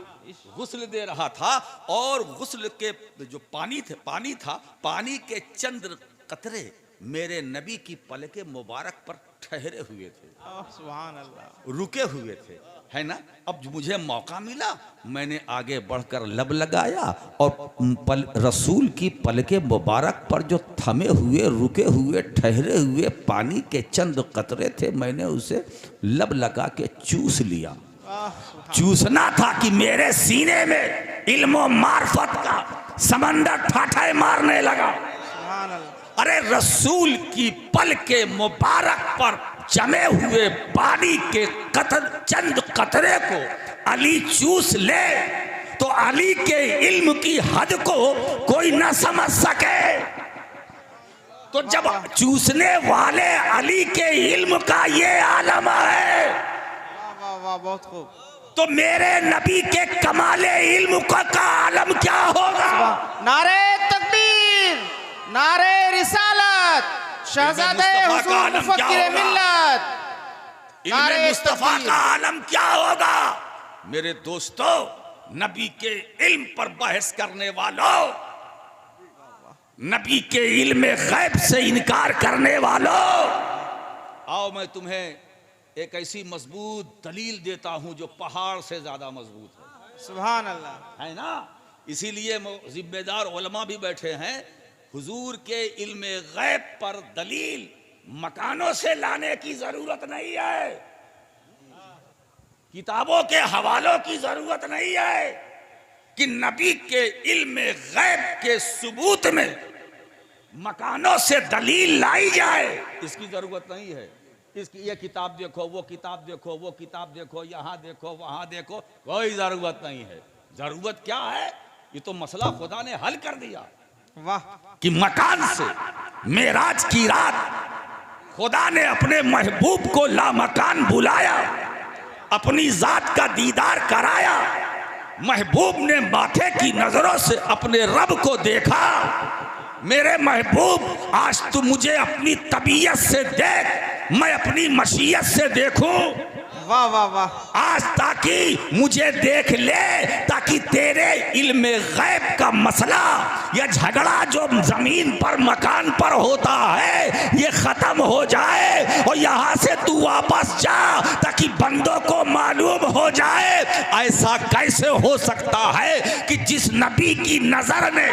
S1: गुस्ल दे रहा था, और गुस्ल के जो पानी था, पानी के चंद कतरे मेरे नबी की पलके मुबारक पर ठहरे हुए थे,
S2: सुभान अल्लाह,
S1: रुके हुए थे, है ना। अब मुझे मौका मिला, मैंने आगे बढ़कर लब लगाया और रसूल की पलके मुबारक पर जो थमे हुए, रुके हुए, ठहरे हुए पानी के चंद कतरे थे, मैंने उसे लब लगा के चूस लिया। चूसना था कि मेरे सीने में इल्म मार्फत का समंदर ठाठे मारने लगा।
S2: सुभान अल्लाह।
S1: अरे रसूल की पल के मुबारक पर जमे हुए पानी के चंद कतरे को अली चूस ले, तो अली के इल्म की हद को कोई न समझ सके। तो जब चूसने वाले अली के इल्म का ये आलम है,
S2: वाह वाह वाह, बहुत खूब।
S1: तो मेरे नबी के कमाले इल्म का आलम क्या होगा?
S2: नारे तकबीर, नारे रिसालत, शहजादे हुजूर मुफक्किर मिल्लत,
S1: इल्म मुस्तफा का आलम क्या होगा? मेरे दोस्तों, नबी के इल्म पर बहस करने वालों, नबी के इल्म गैब से इनकार करने वालों, आओ मैं तुम्हें एक ऐसी मजबूत दलील देता हूं जो पहाड़ से ज्यादा मजबूत है।
S2: सुभान अल्लाह,
S1: है ना। इसीलिए जिम्मेदार उलमा भी बैठे हैं। हुजूर के इल्म गैब पर दलील मकानों से लाने की जरूरत नहीं है, किताबों के हवालों की जरूरत नहीं है, कि नबी के इल्म गैब के सबूत में मकानों से दलील लाई जाए, इसकी जरूरत नहीं है। इसकी ये किताब देखो, वो किताब देखो, वो किताब देखो, यहाँ देखो, वहां देखो, कोई जरूरत नहीं है। जरूरत क्या है? ये तो मसला खुदा ने हल कर दिया।
S2: वाह,
S1: कि मकान से मेराज की रात खुदा ने अपने महबूब को लामकान बुलाया, अपनी जात का दीदार कराया। महबूब ने माथे की नजरों से अपने रब को देखा। मेरे महबूब, आज तू मुझे अपनी तबीयत से देख, मैं अपनी मशीयत से देखूं।
S2: वाह वाह वाह,
S1: आज ताकि मुझे देख ले, ताकि तेरे इल्म गैब का मसला या झगड़ा जो जमीन पर मकान पर होता है, ये खत्म हो जाए और यहाँ से तू वापस जा, ताकि बंदों को मालूम हो जाए। ऐसा कैसे हो सकता है कि जिस नबी की नजर ने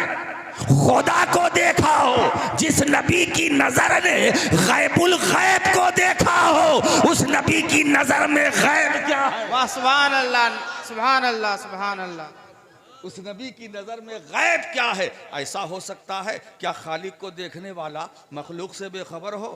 S1: खुदा को देखा हो, जिस नबी की नजर ने गैबुल गैब को देखा हो, उस नबी की नजर में गैब क्या है?
S2: वाह, सुभान अल्लाह, सुभान अल्लाह, सुभान अल्लाह।
S1: उस नबी की नजर में गैब क्या है? ऐसा हो सकता है क्या खालिक को देखने वाला मखलूक से बेखबर हो?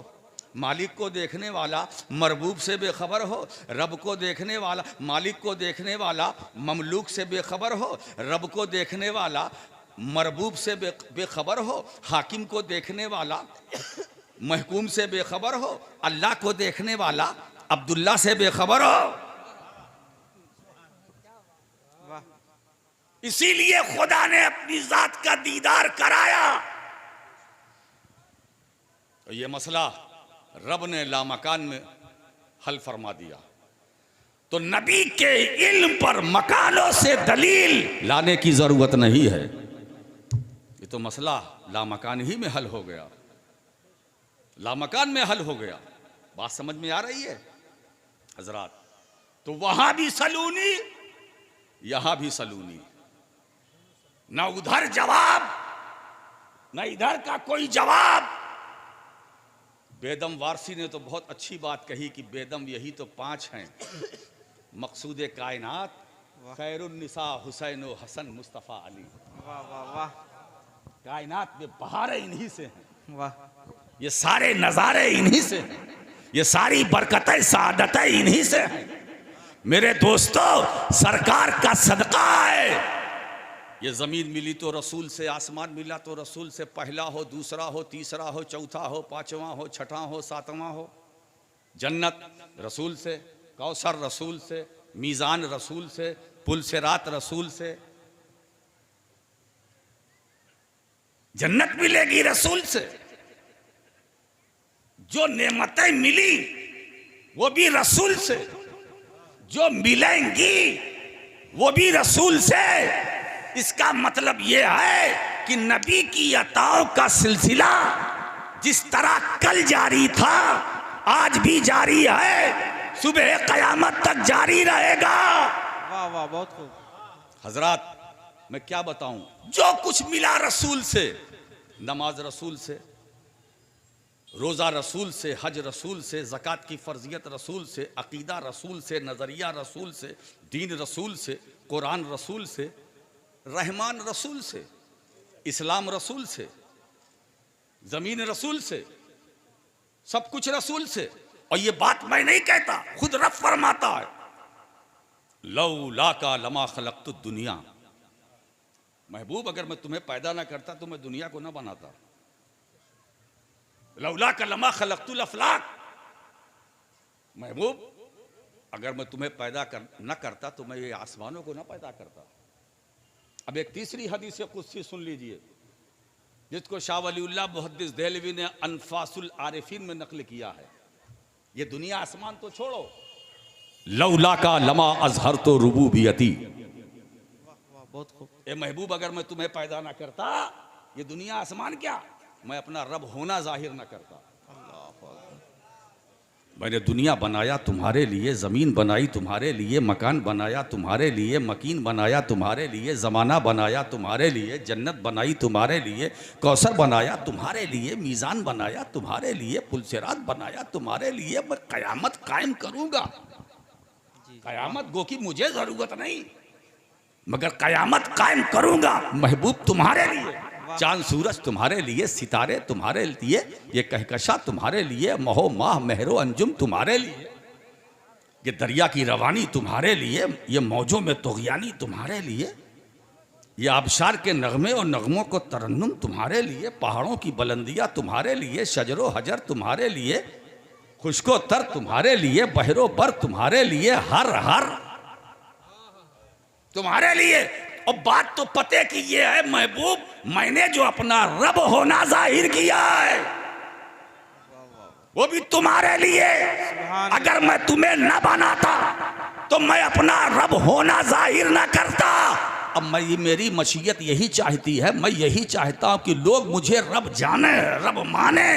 S1: मालिक को देखने वाला मरबूब से बेखबर हो? रब को देखने वाला, मालिक को देखने वाला ममलूक से बेखबर हो? रब को देखने वाला मरबूब से बेखबर हो? हाकिम को देखने वाला महकूम से बेखबर हो? अल्लाह को देखने वाला अब्दुल्ला से बेखबर हो? इसीलिए खुदा ने अपनी जात का दीदार कराया। तो ये मसला रब ने लामकान में हल फरमा दिया। तो नबी के इल्म पर मकानों से दलील लाने की जरूरत नहीं है। ये तो मसला लामकान ही में हल हो गया, लामकान में हल हो गया। बात समझ में आ रही है हजरात? तो वहां भी सलूनी, यहां भी सलूनी, ना उधर जवाब ना इधर का कोई जवाब। बेदम वारसी ने तो बहुत अच्छी बात कही कि बेदम यही तो 5 हैं, मकसूद कायनात, खैरुन्निसा, हुसैन व हसन, मुस्तफ़ा अली।
S2: वाह वाह वाह,
S1: कायनात में बहारें इन्हीं से हैं,
S2: वाह,
S1: ये सारे नज़ारे इन्हीं से हैं। ये सारी बरकतें सआदतें इन्हीं से हैं मेरे दोस्तों। सरकार का सदका है। ये जमीन मिली तो रसूल से, आसमान मिला तो रसूल से, पहला हो, दूसरा हो, तीसरा हो, चौथा हो, पांचवा हो, छठा हो, सातवां हो। जन्नत रसूल से, कौसर रसूल से, मीज़ान रसूल से, पुल सिरात रसूल से। जन्नत मिलेगी रसूल से। जो नेमतें मिली वो भी रसूल से, जो मिलेंगी वो भी रसूल से। इसका मतलब यह है कि नबी की अताओं का सिलसिला जिस तरह कल जारी था आज भी जारी है, सुबह कयामत तक जारी रहेगा।
S2: वाह वाह, बहुत खूब।
S1: हजरात मैं क्या बताऊं, जो कुछ मिला रसूल से, नमाज रसूल से, रोज़ा रसूल से, हज रसूल से, ज़कात की फ़र्जियत रसूल से, अक़ीदा रसूल से, नज़रिया रसूल से, दीन रसूल से, कुरान रसूल से, रहमान रसूल से, इस्लाम रसूल से, ज़मीन रसूल से, सब कुछ रसूल से। और ये बात मैं नहीं कहता, खुद रब फरमाता है, लौला का लमा खलक़तु दुनिया। महबूब अगर मैं तुम्हें पैदा ना करता तो मैं दुनिया को ना बनाता। लौला का लमा खलक़तुल अफ़लाक। महबूब अगर मैं तुम्हें पैदा न करता तो मैं ये आसमानों को ना पैदा करता। अब एक तीसरी हदीस कुदसी सुन लीजिए, जिसको शाह वलीउल्लाह मुहद्दिस देहलवी ने अनफासुल आरिफीन में नकल किया है। ये दुनिया आसमान तो छोड़ो, लौला का लमा अजहर तो रुबूबियती।
S2: बहुत खूब।
S1: ए महबूब अगर मैं तुम्हें पैदा ना करता, ये दुनिया आसमान क्या, मैं अपना रब होना जाहिर ना करता। मैंने दुनिया बनाया तुम्हारे लिए, ज़मीन बनाई तुम्हारे लिए, मकान बनाया तुम्हारे लिए, मकीन बनाया तुम्हारे लिए, ज़माना बनाया तुम्हारे लिए, जन्नत बनाई तुम्हारे लिए, कौसर बनाया तुम्हारे लिए, मीज़ान बनाया तुम्हारे लिए, पुलसिरात बनाया तुम्हारे लिए। मैं क़यामत कायम करूँगा। क़यामत गो कि मुझे ज़रूरत नहीं, मगर क़यामत कायम करूँगा महबूब तुम्हारे लिए। चांद सूरज तुम्हारे लिए, सितारे तुम्हारे लिए, ये कहकशा तुम्हारे लिए, महो माह मेहरो अंजुम तुम्हारे लिए, ये दरिया की रवानी तुम्हारे लिए, ये मौजों में तुग़यानी तुम्हारे लिए, ये आबशार के नगमे और नगमों को तरन्नुम तुम्हारे लिए, पहाड़ों की बुलंदियाँ तुम्हारे लिए, शजरो हजर तुम्हारे लिए, खुश्को तर तुम्हारे लिए, बहरो बर तुम्हारे लिए, हर हर तुम्हारे लिए। और बात तो पते की ये है महबूब, मैंने जो अपना रब होना जाहिर किया है वो भी तुम्हारे लिए। अगर मैं तुम्हें न बनाता तो मैं अपना रब होना जाहिर न करता। अब मेरी मशीयत यही चाहती है, मैं यही चाहता हूं कि लोग मुझे रब जाने, रब माने,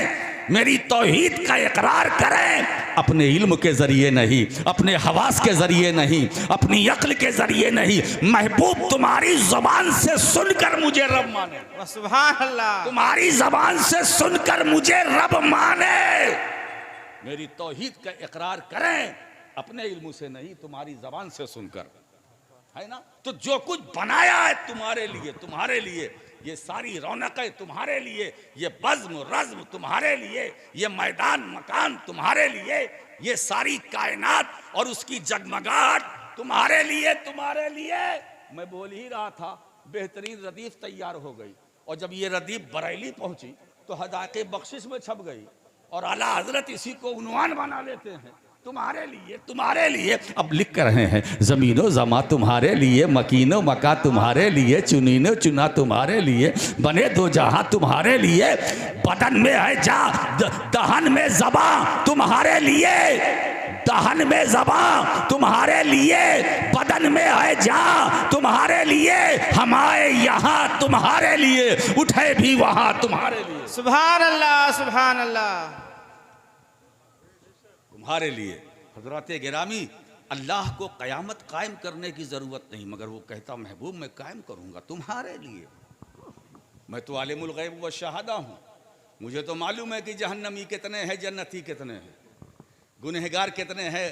S1: मेरी तौहीद का इकरार करें, अपने इल्म के जरिए नहीं, अपने हवास के जरिए नहीं, अपनी अक्ल के जरिए नहीं, महबूब तुम्हारी जबान से सुनकर मुझे रब माने।
S2: सुभान अल्लाह।
S1: तुम्हारी जबान से सुनकर मुझे रब माने, मेरी तौहीद का इकरार करें, अपने इल्म से नहीं, तुम्हारी जबान से सुनकर, है ना। तो जो कुछ बनाया है तुम्हारे लिए, तुम्हारे लिए, ये सारी रौनकें तुम्हारे लिए, ये बज़्म रज़्म तुम्हारे लिए, ये मैदान मकान तुम्हारे लिए, ये सारी कायनात और उसकी जगमगाहट तुम्हारे लिए, तुम्हारे लिए। मैं बोल ही रहा था, बेहतरीन रदीफ तैयार हो गई, और जब ये रदीफ बरेली पहुंची तो हदायक़े बख्शिश में छप गई, और आला हजरत इसी को उन्वान बना लेते हैं, तुम्हारे लिए, तुम्हारे लिए। अब लिख कर रहे हैं, ज़मीनो ज़मा तुम्हारे लिए, मकीनो मका तुम्हारे लिए, चुनीनो चुना तुम्हारे लिए, बने दो जहां तुम्हारे लिए, बदन में है जा दहन में ज़बा तुम्हारे लिए, दहन में ज़बा तुम्हारे लिए, बदन में है जा तुम्हारे लिए, हम आए यहाँ तुम्हारे लिए, उठे भी वहाँ तुम्हारे लिए।
S2: सुभान अल्लाह, सुभान अल्लाह।
S1: तुम्हारे लिए। हज़रात गिरामी, अल्लाह को क़यामत कायम करने की ज़रूरत नहीं, मगर वो कहता महबूब मैं कायम करूँगा तुम्हारे लिए। मैं तो आलिमुल गैब व शहादा हूँ, मुझे तो मालूम है कि जहन्नमी कितने हैं, जन्नती कितने हैं, गुनहगार कितने हैं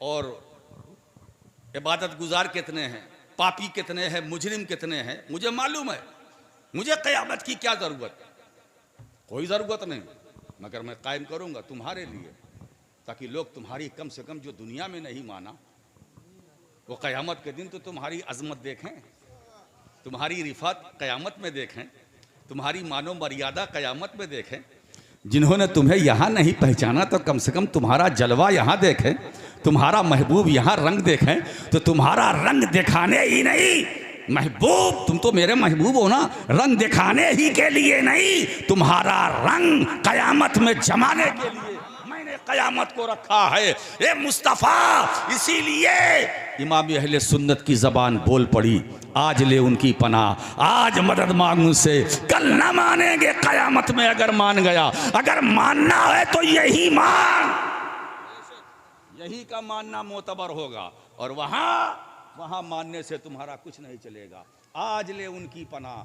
S1: और इबादत गुजार कितने हैं, पापी कितने हैं, मुजरिम कितने हैं, मुझे मालूम है। मुझे क़यामत की क्या ज़रूरत, कोई ज़रूरत नहीं, मगर मैं कायम करूँगा तुम्हारे लिए। ताकि लोग तुम्हारी कम से कम जो दुनिया में नहीं माना वो क़यामत के दिन तो तुम्हारी अजमत देखें, तुम्हारी रिफात क़यामत में देखें, तुम्हारी मानो मर्यादा क़यामत में देखें। जिन्होंने तुम्हें यहाँ नहीं पहचाना तो कम से कम तुम्हारा जलवा यहाँ देखें, तुम्हारा महबूब यहाँ रंग देखें। तो तुम्हारा रंग दिखाने ही नहीं, महबूब तुम तो मेरे महबूब हो ना, रंग दिखाने ही के लिए नहीं, तुम्हारा रंग क़यामत में जमाने के लिए मैंने क़यामत को रखा है ए मुस्तफ़ा। इसीलिए इमाम अहले सुन्नत की ज़बान बोल पड़ी, आज ले उनकी पनाह, आज मदद मांग उनसे, कल ना मानेंगे क़यामत में। अगर मान गया, अगर मानना है तो यही मान, यही का मानना मोतबर होगा, और वहां मानने से तुम्हारा कुछ नहीं चलेगा। आज ले उनकी पनाह,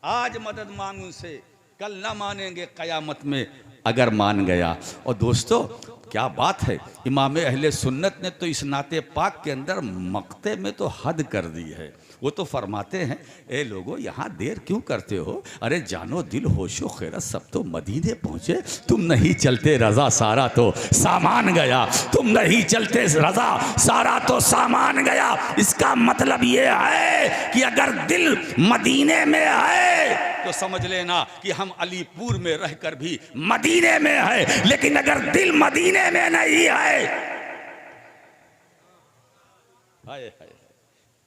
S1: आज मदद मांग उनसे, कल ना मानेंगे क़यामत में अगर मान गया। और दोस्तों क्या बात है, इमाम अहले सुन्नत ने तो इस नाते पाक के अंदर मक्ते में तो हद कर दी है। वो तो फरमाते हैं, ए लोगों यहाँ देर क्यों करते हो, अरे जानो दिल होशो खैरत सब तो मदीने पहुँचे, तुम नहीं चलते रज़ा सारा तो सामान गया, तुम नहीं चलते रज़ा सारा तो सामान गया। इसका मतलब ये है कि अगर दिल मदीने में है तो समझ लेना कि हम अलीपुर में रहकर भी मदीने में है, लेकिन अगर दिल मदीने में नहीं है, हाय हाय,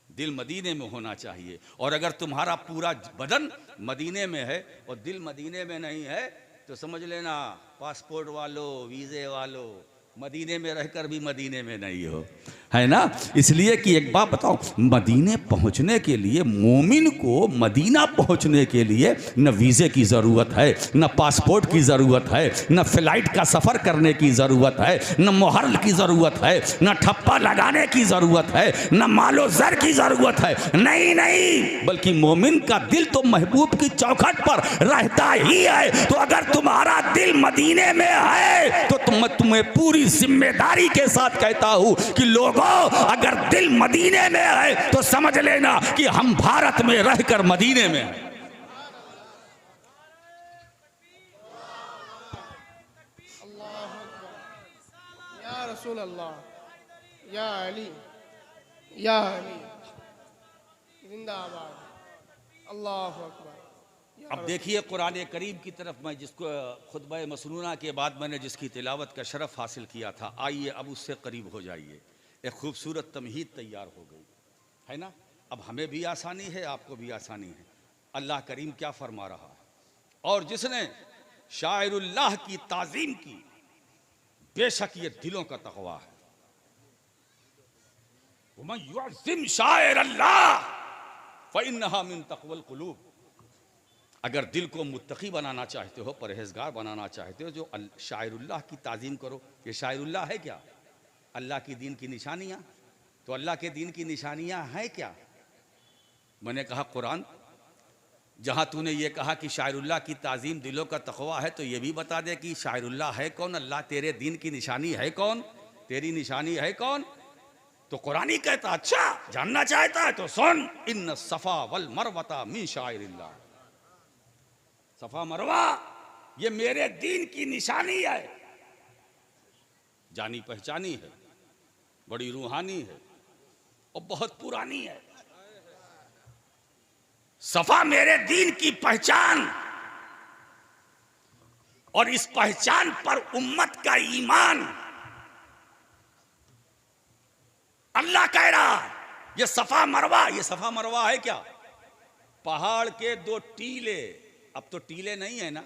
S1: दिल मदीने में होना चाहिए। और अगर तुम्हारा पूरा बदन मदीने में है और दिल मदीने में नहीं है तो समझ लेना पासपोर्ट वालों, वीज़े वालों, मदीने में रहकर भी मदीने में नहीं हो, है ना। इसलिए कि एक बात बताओ, मदीने पहुंचने के लिए, मोमिन को मदीना पहुंचने के लिए न वीज़े की ज़रूरत है, न पासपोर्ट की ज़रूरत है, न फ़्लाइट का सफ़र करने की ज़रूरत है, न मोहर की ज़रूरत है, न ठप्पा लगाने की ज़रूरत है, न मालो ज़र की ज़रूरत है। नहीं नहीं, बल्कि मोमिन का दिल तो महबूब की चौखट पर रहता ही है। तो अगर तुम्हारा दिल मदीने में है तो तुम्हें पूरी जिम्मेदारी के साथ कहता हूं कि लोगों, अगर दिल मदीने में है तो समझ लेना कि हम भारत में रहकर मदीने में हैं।
S3: या रसूल अल्लाह, या अली, या अली, जिंदाबाद, अल्लाहु अकबर।
S1: अब देखिए कुरान करीम की तरफ, मैं जिसको खुतबा मसनूना के बाद मैंने जिसकी तिलावत का शरफ हासिल किया था, आइए अब उससे करीब हो जाइए। एक खूबसूरत तमहीद तैयार हो गई है ना। अब हमें भी आसानी है, आपको भी आसानी है। अल्लाह करीम क्या फरमा रहा है, और जिसने शायरुल्लाह की ताज़ीम की, बेशक ये दिलों का तक़वा है। वमन युअज़्ज़िम शायरल्लाह फ़इन्नहा मिन तक़वल क़ुलूब। अगर दिल को मुत्तकी बनाना चाहते हो, परहेजगार बनाना चाहते हो, जो शायरुल्लाह की ताज़ीम करो। ये शायरुल्लाह है क्या? अल्लाह की दीन की निशानियाँ। तो अल्लाह के दीन की निशानियाँ हैं क्या? मैंने कहा कुरान, जहाँ तूने ये कहा कि शायरुल्लाह की ताज़ीम दिलों का तक़वा है, तो ये भी बता दे कि शायरुल्लाह है कौन, अल्लाह तेरे दीन की निशानी है कौन, तेरी निशानी है कौन। तो कुरान ही कहता, अच्छा जानना चाहता है तो सुन, इन्न सफ़ा वल मरवता मिन शायरिल्लाह। सफ़ा मरवा ये मेरे दीन की निशानी है, जानी पहचानी है, बड़ी रूहानी है और बहुत पुरानी है। सफ़ा मेरे दीन की पहचान, और इस पहचान पर उम्मत का ईमान। अल्लाह कह रहा है ये सफ़ा मरवा, ये सफ़ा मरवा है क्या? पहाड़ के दो टीले, अब तो टीले नहीं है ना,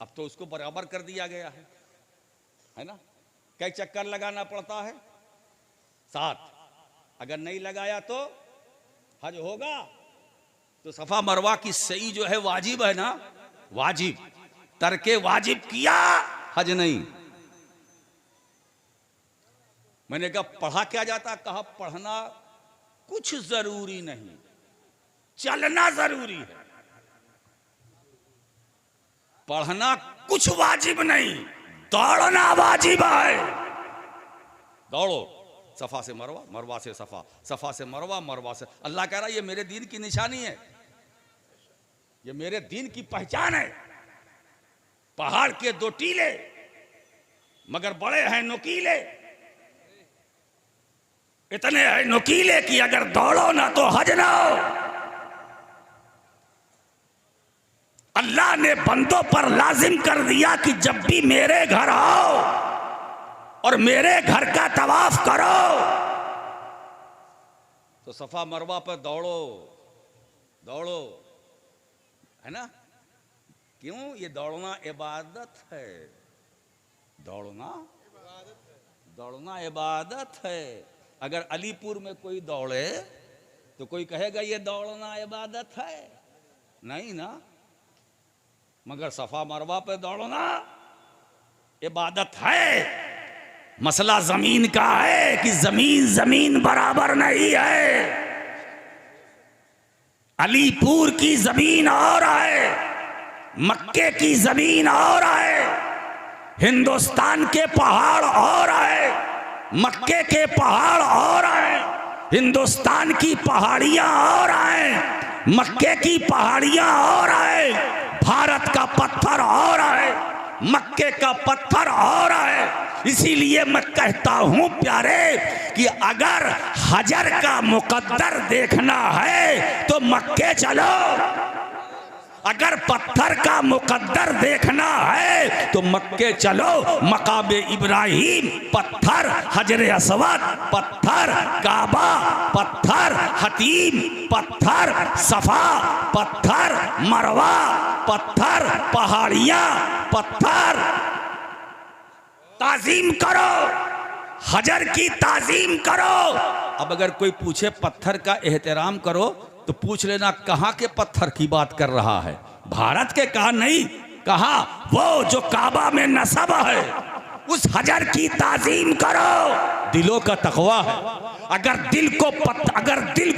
S1: अब तो उसको बराबर कर दिया गया है ना। कई चक्कर लगाना पड़ता है? 7। अगर नहीं लगाया तो हज होगा। तो सफ़ा मरवा की सही जो है वाजिब है ना, वाजिब। तर्के वाजिब किया, हज नहीं। मैंने कहा पढ़ा क्या जाता? कहा पढ़ना कुछ जरूरी नहीं, चलना जरूरी है। पढ़ना कुछ वाजिब नहीं, दौड़ना वाजिब है। दौड़ो, सफ़ा से मरवा, मरवा से सफ़ा, सफ़ा से मरवा, मरवा से। अल्लाह कह रहा है ये मेरे दीन की निशानी है, ये मेरे दीन की पहचान है। पहाड़ के दो टीले, मगर बड़े हैं नुकीले, इतने हैं नुकीले कि अगर दौड़ो ना तो हज ना हो। अल्लाह ने बंदों पर लाजिम कर दिया कि जब भी मेरे घर आओ और मेरे घर का तवाफ करो तो सफा मरवा पर दौड़ो दौड़ो, है ना? क्यों? ये दौड़ना इबादत है, दौड़ना इबादत है। अगर अलीपुर में कोई दौड़े तो कोई कहेगा ये दौड़ना इबादत है? नहीं ना। मगर सफा मरवा पे दौड़ना इबादत है। मसला जमीन का है कि जमीन बराबर नहीं है। अलीपुर की जमीन और है, मक्के की जमीन और है, हिंदुस्तान के पहाड़ और है, मक्के के पहाड़ और हैं, हिंदुस्तान की पहाड़ियां और हैं, मक्के की पहाड़ियां और हैं, भारत का पत्थर और है, मक्के का पत्थर और है। इसीलिए मैं कहता हूं प्यारे कि अगर हजर का मुकद्दर देखना है तो मक्के चलो, अगर पत्थर का मुकद्दर देखना है तो मक्के चलो। मकाम इब्राहिम पत्थर, हजर अस्वद पत्थर, काबा पत्थर, हतीम पत्थर, सफा पत्थर, मरवा पत्थर, पहाड़ियां पत्थर। ताजीम करो, हजर की ताजीम करो। अब अगर कोई पूछे पत्थर का एहतराम करो तो पूछ लेना कहां के पत्थर की बात कर रहा है? भारत के? कहा नहीं, कहा वो जो काबा में नस्ब है उस हजर की ताजीम करो। दिलों का तकवा है। अगर दिल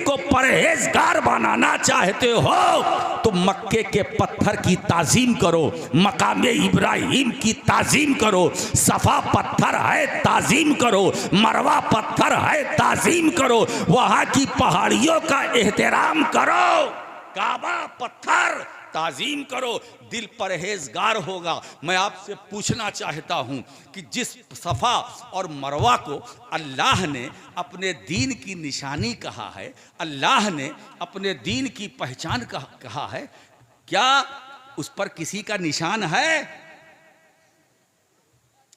S1: को परहेजगार बनाना चाहते हो तो मक्के के पत्थर की ताजीम करो, मकाम इब्राहिम की ताजीम करो, सफा पत्थर है ताजीम करो, मरवा पत्थर है ताजीम करो, वहां की पहाड़ियों का एहतराम करो, काबा पत्थर ताजीम करो। दिल परहेजगार होगा। मैं आपसे पूछना चाहता हूं कि जिस सफा और मरवा को अल्लाह ने अपने दीन की निशानी कहा है, अल्लाह ने अपने दीन की पहचान कहा है, क्या उस पर किसी का निशान है?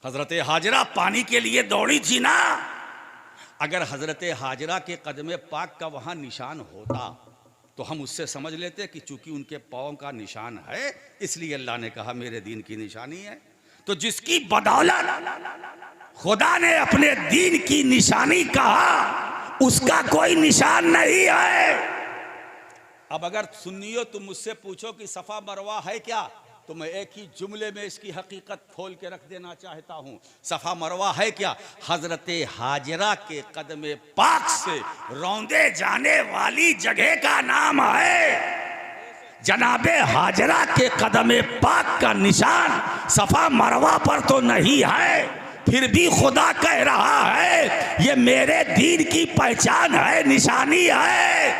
S1: हजरत हाजरा पानी के लिए दौड़ी थी ना। अगर हजरत हाजरा के कदमे पाक का वहां निशान होता तो हम उससे समझ लेते कि चूंकि उनके पाँव का निशान है इसलिए अल्लाह ने कहा मेरे दीन की निशानी है। तो जिसकी बदौलत खुदा ने अपने दीन की निशानी कहा उसका कोई निशान नहीं है। अब अगर सुन्नियो तुम मुझसे पूछो कि सफा मरवा है क्या, तो मैं एक ही जुमले में इसकी हकीकत खोल के रख देना चाहता हूं। सफा मरवा है क्या? हजरत हाजरा के कदमे पाक से रौंदे जाने वाली जगह का नाम है। जनाबे हाजरा के कदमे पाक का निशान सफा मरवा पर तो नहीं है, फिर भी खुदा कह रहा है ये मेरे दीन की पहचान है, निशानी है।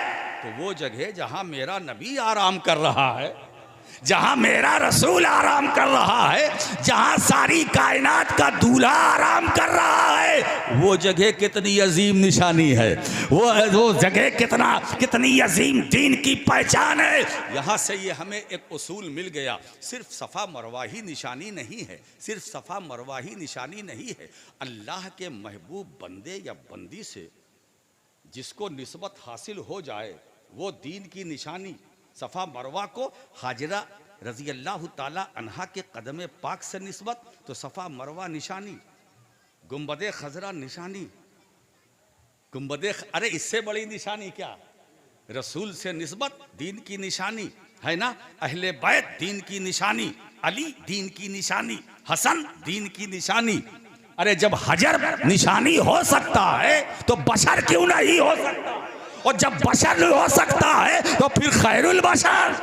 S1: तो वो जगह जहां मेरा नबी आराम कर रहा है, जहां मेरा रसूल आराम कर रहा है, जहां सारी कायनात का दूल्हा आराम कर रहा है, वो जगह कितनी अजीम निशानी है, वो जगह कितनी अजीम दीन की पहचान है। यहां से ये हमें एक उसूल मिल गया, सिर्फ सफा मरवा ही निशानी नहीं है, सिर्फ सफा मरवा ही निशानी नहीं है। अल्लाह के महबूब बंदे या बंदी से जिसको निस्बत हासिल हो जाए वो दीन की निशानी। सफा मरवा को हाजरा रजी अल्लाह ताला अन्हा के कदमे पाक से निस्बत, तो सफा मरवा निशानी, गुंबदे खजरा निशानी, अरे इससे बड़ी निशानी क्या? रसूल से निस्बत दीन की निशानी है ना। अहले बैत दीन की निशानी, अली दीन की निशानी, हसन दीन की निशानी। अरे जब हजर निशानी हो सकता है तो बशर क्यों नहीं हो सकता? और जब बशर हो सकता है तो फिर खैरुल बशर,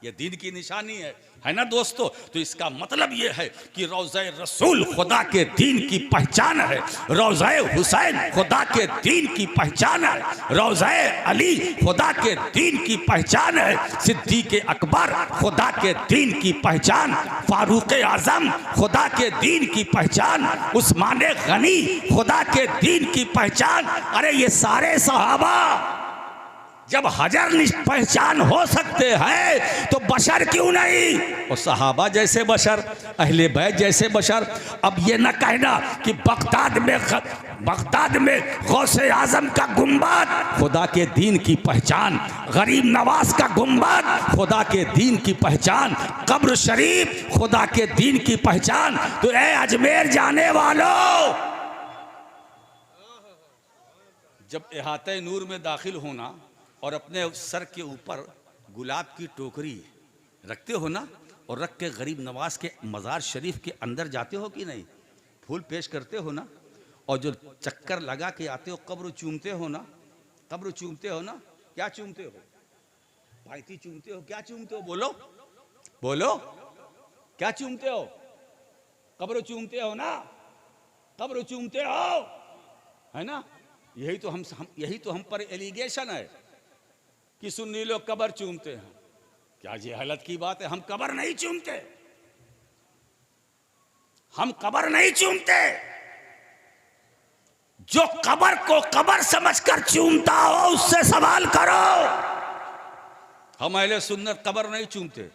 S1: ये दीन की निशानी है। है ना दोस्तों। तो इसका मतलब ये है कि रोज़े रसूल खुदा के दीन की पहचान है, रोज़े हुसैन खुदा के दीन की पहचान है, रोज़े अली खुदा के दीन की पहचान है, सिद्दीक़ अकबर खुदा के दीन की पहचान, फारूक आज़म खुदा के दीन की पहचान, उस्मान गनी खुदा के दीन की पहचान। अरे ये सारे सहाबा जब हजर पहचान हो सकते हैं तो बशर क्यों नहीं। और सहाबा जैसे बशर, अहले बैत जैसे बशर। अब ये न कहना कि बगदाद में गौसे आजम का गुंबद खुदा के दीन की पहचान, गरीब नवाज का गुंबद खुदा के दीन की पहचान, कब्र शरीफ खुदा के दीन की पहचान। तो ए अजमेर जाने वालों, जब इहाते नूर में दाखिल होना और अपने सर के ऊपर गुलाब की टोकरी रखते हो ना, और रख के गरीब नवाज के मज़ार शरीफ के अंदर जाते हो कि नहीं, फूल पेश करते हो ना, और जो चक्कर लगा के आते हो, कब्र चूमते हो ना, कब्र चूमते हो ना, क्या चूमते हो, पायती चूमते हो, क्या चूमते हो, बोलो बोलो, क्या चूमते हो, कब्र चूमते हो ना, कब्र चूमते हो, है ना। यही तो हम पर एलिगेशन है कि सुन्नी लोग कब्र चूमते हैं। क्या ये हालत की बात है। हम कब्र नहीं चूमते, हम कब्र नहीं चूमते। जो कब्र को कब्र समझकर चूमता हो उससे सवाल करो। हम अहले सुन्नत कब्र नहीं चूमते,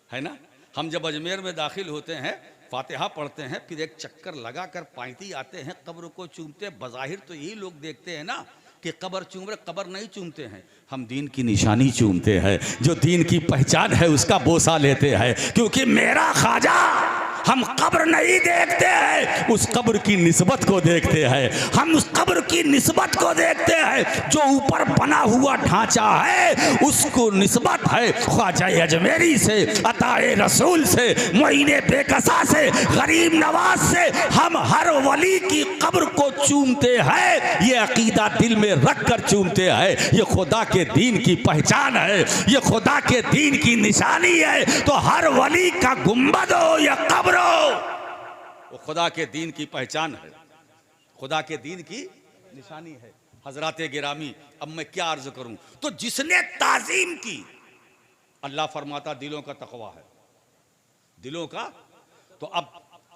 S1: है ना। हम जब अजमेर में दाखिल होते हैं, फातिहा पढ़ते हैं, फिर एक चक्कर लगाकर पायती आते हैं, कब्र को चूमते। बज़ाहिर तो यही लोग देखते हैं ना कि कब्र चूम रहे, कब्र नहीं चूमते हैं। हम दीन की निशानी चूमते हैं, जो दीन की पहचान है उसका बोसा लेते हैं। क्योंकि मेरा ख्वाजा, हम कब्र नहीं देखते हैं, उस कब्र की निस्बत को देखते हैं। हम उस कब्र की निस्बत को देखते हैं जो ऊपर बना हुआ ढांचा है, उसको निस्बत है ख्वाजा अजमेरी से, अताए रसूल से, मोइने बेकसा से, गरीब नवाज से। हम हर वली की कब्र को चूमते हैं, ये अकीदा दिल में रख कर चूमते हैं। ये खुदा के दीन की पहचान है, ये खुदा के दीन की निशानी है। तो हर वली का गुंबद हो या कब्र, वो खुदा के दीन की पहचान है, खुदा के दीन की निशानी है। हजराते गिरामी, अब मैं क्या अर्ज करूं। तो जिसने ताजीम की, अल्लाह फरमाता दिलों का तकवा है, दिलों का। तो अब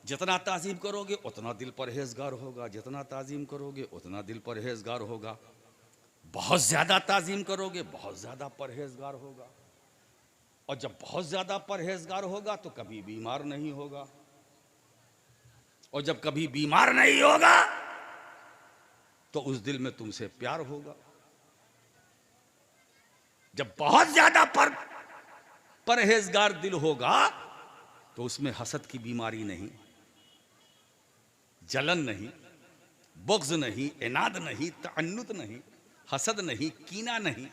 S1: जितना ताजीम करोगे उतना दिल परहेजगार होगा, जितना ताजीम करोगे उतना दिल परहेजगार होगा। बहुत ज्यादा ताजीम करोगे बहुत ज्यादा परहेजगार होगा, और जब बहुत ज्यादा परहेजगार होगा तो कभी बीमार नहीं होगा, और जब कभी बीमार नहीं होगा तो उस दिल में तुमसे प्यार होगा। जब बहुत ज्यादा परहेजगार दिल होगा तो उसमें हसद की बीमारी नहीं, जलन नहीं, बुग़्ज़ नहीं, इनाद नहीं, तअन्नुत नहीं, हसद नहीं, कीना नहीं।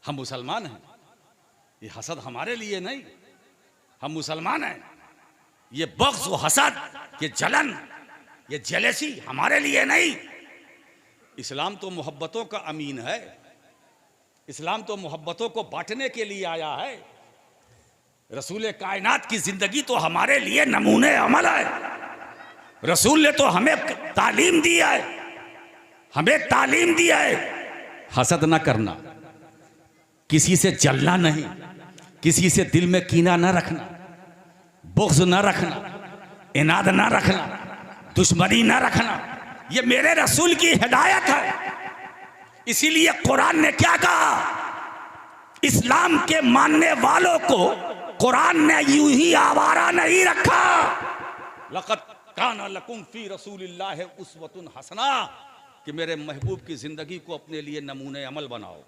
S1: हम मुसलमान हैं, ये हसद हमारे लिए नहीं, हम मुसलमान हैं। ये बुग़्ज़ व हसद, ये जलन, ये जेलसी हमारे लिए नहीं। इस्लाम तो मोहब्बतों का अमीन है, इस्लाम तो मोहब्बतों को बांटने के लिए आया है। रसूल कायनात की जिंदगी तो हमारे लिए नमूने अमल है। रसूल ने तो हमें तालीम दी है, हमें तालीम दी है हसद ना करना, किसी से जलना नहीं, किसी से दिल में कीना ना रखना, बुग़्ज़ ना रखना, इनाद ना रखना, दुश्मनी ना रखना। ये मेरे रसूल की हिदायत है। इसीलिए कुरान ने क्या कहा, इस्लाम के मानने वालों को कुरान ने यूं ही आवारा नहीं रखा। लक़द काना लकुम फी रसूलिल्लाहि उस्वतुन हसना, कि मेरे महबूब की जिंदगी को अपने लिए नमूने अमल बनाओ।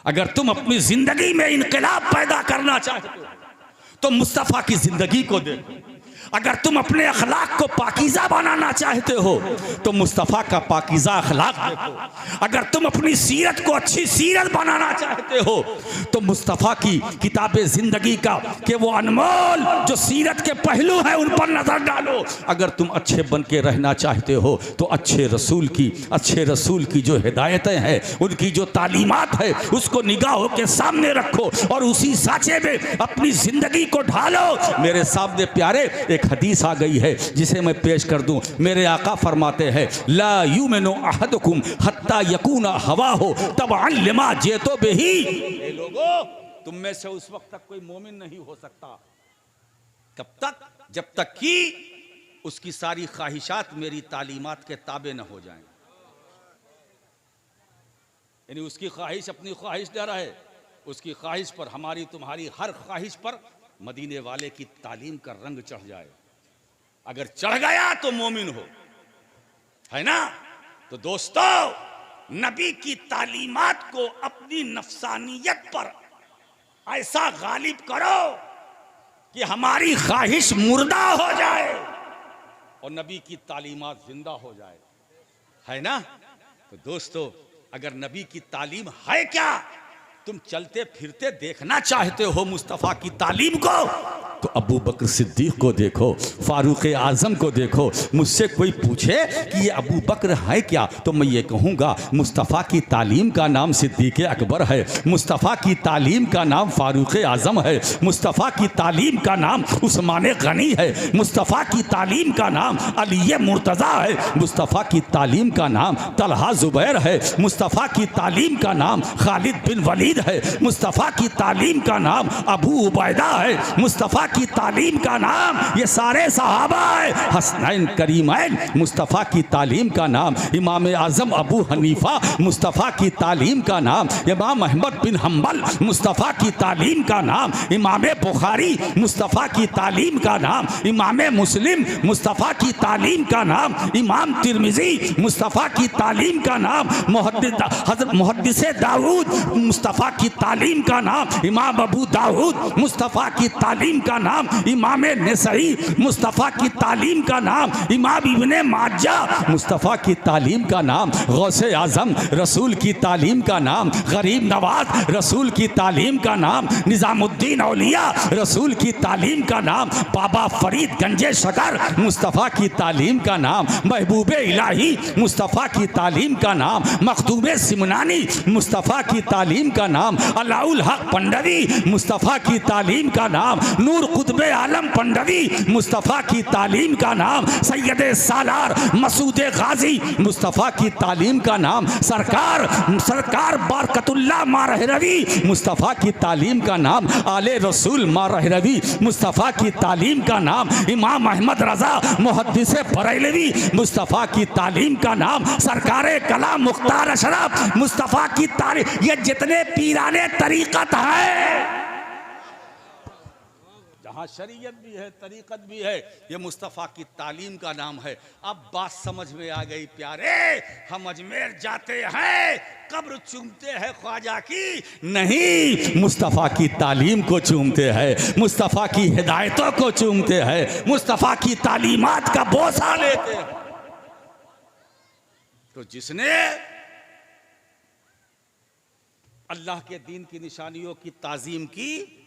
S1: अगर तुम अपनी जिंदगी में इनकलाब पैदा करना चाहते हो तो मुस्तफ़ा की जिंदगी को देखो। अगर तुम अपने अखलाक को पाकीज़ा बनाना चाहते हो तो मुस्तफ़ा का पाकीज़ा अखलाक देखो। अगर तुम अपनी सीरत को अच्छी सीरत बनाना चाहते हो तो मुस्तफ़ा की किताब ज़िंदगी का कि वो अनमोल जो सीरत के पहलू हैं उन पर नज़र डालो। अगर तुम अच्छे बन के रहना चाहते हो तो अच्छे रसूल की जो हिदायतें हैं, उनकी जो तालीमात है, उसको निगाहों के सामने रखो और उसी साँचे में अपनी ज़िंदगी को ढालो। मेरे सामने प्यारे एक हदीस आ गई है जिसे मैं पेश कर दूं। मेरे आका फरमाते हैं, ला युमिनु अहदुकुम हत्ता यकूना हवाहु तबअन लिमा जेतो बिही। ए लोगों, तुम में से उस वक्त तक कोई मोमिन नहीं हो सकता कब तक, जब तक कि उसकी सारी ख्वाहिशात मेरी तालीमात के ताबे न हो जाएं। यानी उसकी ख्वाहिश अपनी ख्वाहिश न रहे, उसकी ख्वाहिश पर हमारी तुम्हारी हर ख्वाहिश पर मदीने वाले की तालीम का रंग चढ़ जाए। अगर चढ़ गया तो मोमिन हो, है ना। तो दोस्तों, नबी की तालीमात को अपनी नफसानियत पर ऐसा गालिब करो कि हमारी ख्वाहिश मुर्दा हो जाए और नबी की तालीमात जिंदा हो जाए, है ना। तो दोस्तों, अगर नबी की तालीम है क्या, तुम चलते फिरते देखना चाहते हो मुस्तफ़ा की तालीम को, तो अबू बकर सिद्दीक को देखो, फारूक आज़म को देखो। मुझसे कोई पूछे कि ये अबू बकर है क्या, तो मैं ये कहूँगा मुस्तफ़ा की तालीम का नाम सिद्दीक अकबर है, मुस्तफ़ा की तालीम का नाम फारूक आज़म है, मुस्तफ़ा की तालीम का नाम उस्मान गनी है, मुस्तफ़ा की तालीम का नाम अली मुर्तज़ा है, मुस्तफ़ा की तालीम का नाम तलहा ज़ुबैर है, मुस्तफ़ा की तालीम का नाम खालिद बिन वलीद है, मुस्तफ़ा की तालीम का नाम अबू उबैदा है, मुस्तफ़ा की तालीम का नाम ये सारे सहाबा है, हसनैन करीमैन। मुस्तफ़ा की तालीम का नाम इमाम आज़म अबू हनीफा, मुस्तफ़ा की तालीम का नाम इमाम अहमद बिन हम्बल, मुस्तफ़ा की तालीम का नाम इमाम बुखारी, मुस्तफ़ा की तालीम का नाम इमाम मुस्लिम, मुस्तफ़ा की तालीम का नाम इमाम तिरमिज़ी, मुस्तफ़ा की तालीम का नाम हज़रत मुहद्दिस दाऊद, मुस्तफ़ा की तालीम का नाम इमाम अबू दाऊद, मुस्तफ़ा की तालीम का नाम इमाम नसई, मुस्तफ़ा की तालीम का नाम इमाम इब्ने माजा, मुस्तफ़ा की तालीम का नाम गौसे आज़म, रसूल की तालीम का नाम गरीब नवाज, रसूल की तालीम का नाम निज़ामुद्दीन औलिया, रसूल की तालीम का नाम बाबा फरीद गंजे शकर, मुस्तफ़ा की तालीम का नाम महबूब इलाही, मुस्तफ़ा की तालीम का नाम मखदूम सिमनानी, मुस्तफ़ा की तालीम का नाम अलाउल हक पंडवी, मुस्तफ़ा की तालीम का नाम नूर कुतुब आलम पंडवी, मुस्तफ़ा की तालीम का नाम सैयद सालार मसूद गाजी, मुस्तफ़ा की तालीम का नाम सरकार बरकतुल्लाह मारहरवी, मुस्तफ़ा की तालीम का नाम आले रसूल मारहरवी, मुस्तफ़ा की तालीम का नाम इमाम अहमद रज़ा मुहद्दिस बरेलवी, मुस्तफ़ा की तालीम का नाम सरकारे कलाम मुख्तार अशरफ, मुस्तफ़ा की तालीम। ये जितने पीराने तरीक़त है, जहाँ शरीयत भी है तरीक़त भी है, ये मुस्तफ़ा की तालीम का नाम है। अब बात समझ में आ गई प्यारे। हम अजमेर जाते हैं, कब्र चूमते हैं ख्वाजा की नहीं, मुस्तफ़ा की तालीम को चूमते हैं, मुस्तफ़ा की हिदायतों को चूमते हैं, मुस्तफ़ा की तालीमात का बोसा लेते हैं। तो जिसने अल्लाह के दीन की निशानियों की ताज़ीम की,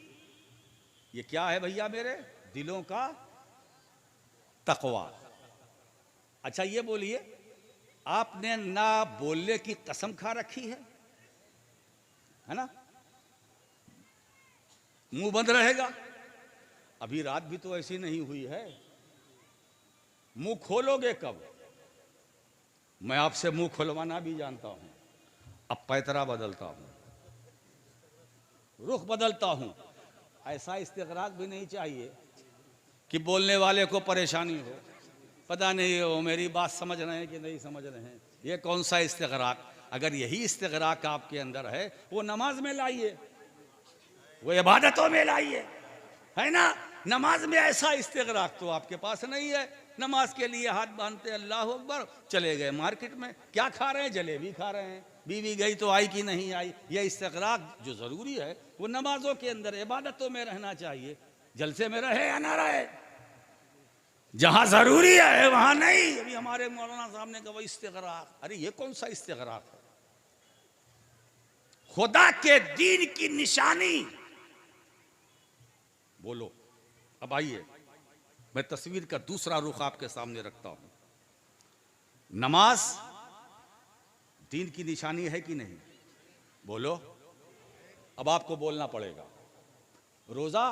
S1: ये क्या है भैया मेरे दिलों का तकवा। अच्छा ये बोलिए, आपने ना बोलने की कसम खा रखी है ना, मुंह बंद रहेगा। अभी रात भी तो ऐसी नहीं हुई है, मुंह खोलोगे कब। मैं आपसे मुंह खुलवाना भी जानता हूं, अब पैतरा बदलता हूं, रुख बदलता हूं। ऐसा इस्तिग़राक़ भी नहीं चाहिए कि बोलने वाले को परेशानी हो, पता नहीं हो मेरी बात समझ रहे हैं कि नहीं समझ रहे हैं। ये कौन सा इस्तिग़राक़। अगर यही इस्तिग़राक़ आपके अंदर है, वो नमाज में लाइए, वो इबादतों में लाइए, है ना। नमाज में ऐसा इस्तिग़राक़ तो आपके पास नहीं है। नमाज के लिए हाथ बांधते अल्लाह अकबर, चले गए मार्केट में, क्या खा रहे हैं, जलेबी खा रहे हैं, बीवी गई तो आई कि नहीं आई। यह इस्तिग़राक़ जो ज़रूरी है वो नमाजों के अंदर इबादतों में रहना चाहिए। जलसे में रहे या ना रहे, जहां जरूरी है वहां नहीं। अभी हमारे मौलाना साहब ने कहा इस्तिग़राक़, अरे ये कौन सा इस्तिग़राक़ है? खुदा के दीन की निशानी। बोलो। अब आइए मैं तस्वीर का दूसरा रुख आपके सामने रखता हूं। नमाज दीन की निशानी है कि नहीं? बोलो। अब आपको बोलना पड़ेगा। रोजा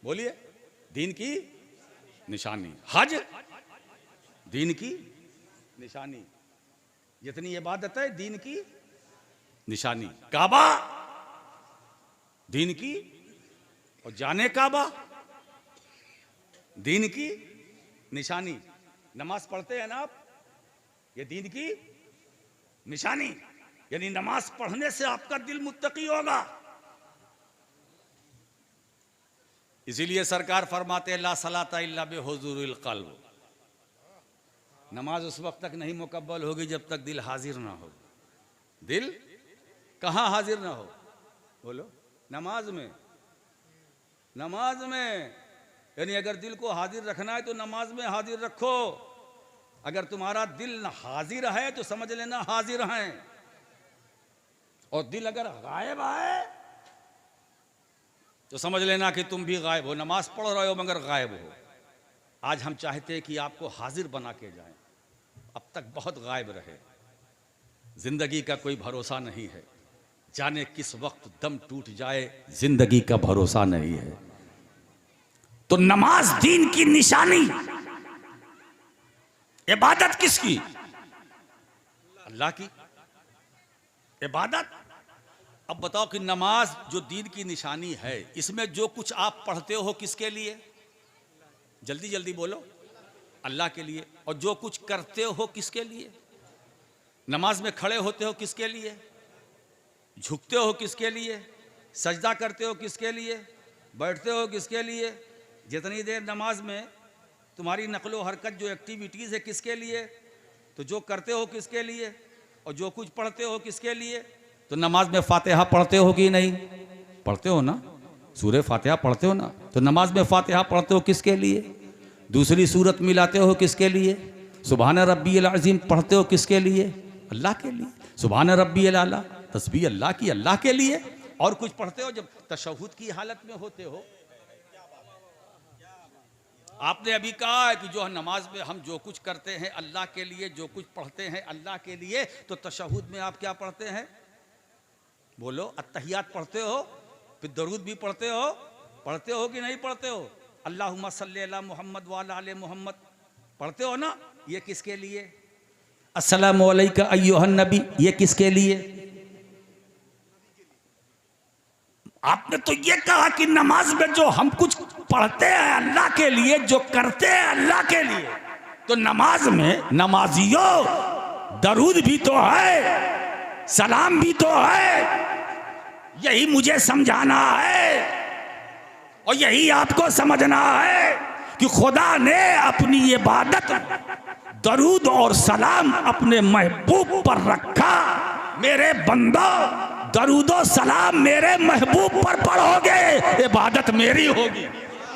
S1: बोलिए, दीन की निशानी। हज दीन की निशानी। जितनी इबादत है दीन की निशानी। काबा दीन की, और जाने काबा दीन की निशानी। नमाज पढ़ते हैं ना आप, ये दीन की निशानी। यानी नमाज पढ़ने से आपका दिल मुत्तकी होगा। इसीलिए सरकार फरमाते हैं ला सलाता इल्ला बिहुज़ूरिल क़ल्ब। नमाज उस वक्त तक नहीं मुकब्बल होगी जब तक दिल हाजिर ना हो। दिल कहाँ हाजिर ना हो? बोलो। नमाज में। नमाज में। यानी अगर दिल को हाजिर रखना है तो नमाज में हाजिर रखो। अगर तुम्हारा दिल हाजिर है तो समझ लेना हाजिर हैं, और दिल अगर गायब है तो समझ लेना कि तुम भी गायब हो। नमाज पढ़ रहे हो मगर गायब हो। आज हम चाहते हैं कि आपको हाजिर बना के जाएं। अब तक बहुत गायब रहे। जिंदगी का कोई भरोसा नहीं है, जाने किस वक्त दम टूट जाए, जिंदगी का भरोसा नहीं है। तो नमाज दीन की निशानी। इबादत किसकी? अल्लाह की इबादत। अब बताओ कि नमाज जो दीन की निशानी है, इसमें जो कुछ आप पढ़ते हो किसके लिए? जल्दी जल्दी बोलो। अल्लाह के लिए। और जो कुछ करते हो किसके लिए? नमाज में खड़े होते हो किसके लिए? झुकते हो किसके लिए? सजदा करते हो किसके लिए? बैठते हो किसके लिए? जितनी देर नमाज में तुम्हारी नकलो हरकत जो एक्टिविटीज़ है किसके लिए? तो जो करते हो किसके लिए? और जो कुछ पढ़ते हो किसके लिए? तो नमाज में फातिहा पढ़ते हो कि नहीं? पढ़ते हो ना? सूरह फातिहा पढ़ते हो ना? तो नमाज में फातिहा पढ़ते हो किसके लिए? दूसरी सूरत मिलाते हो किसके लिए? सुभान रब्बियल अज़ीम पढ़ते हो किसके लिए? अल्लाह के लिए। सुभान रब्बियल आला तस्बीह अल्लाह की, अल्लाह के लिए। और कुछ पढ़ते हो जब तशहुद की हालत में होते हो? आपने अभी कहा है कि जो नमाज में हम जो कुछ करते हैं अल्लाह के लिए, जो कुछ पढ़ते हैं अल्लाह के लिए, तो तशहुद में आप क्या पढ़ते हैं? बोलो। अत्तहियात पढ़ते हो, फिर दरूद भी पढ़ते हो कि नहीं पढ़ते हो? अल्लाहुम्मा सल्ली अला मुहम्मद व अला आले मुहम्मद पढ़ते हो ना? ये किसके लिए? अस्सलामु अलैका अय्युहन नबी, ये किसके लिए? आपने तो ये कहा कि नमाज में जो हम कुछ पढ़ते हैं अल्लाह के लिए, जो करते हैं अल्लाह के लिए, तो नमाज में नमाजियों दरूद भी तो है, सलाम भी तो है। यही मुझे समझाना है और यही आपको समझना है कि खुदा ने अपनी इबादत दरूद और सलाम अपने महबूब पर रखा। मेरे बंदो, दरूदो सलाम मेरे महबूब पर पढ़ोगे, इबादत मेरी होगी।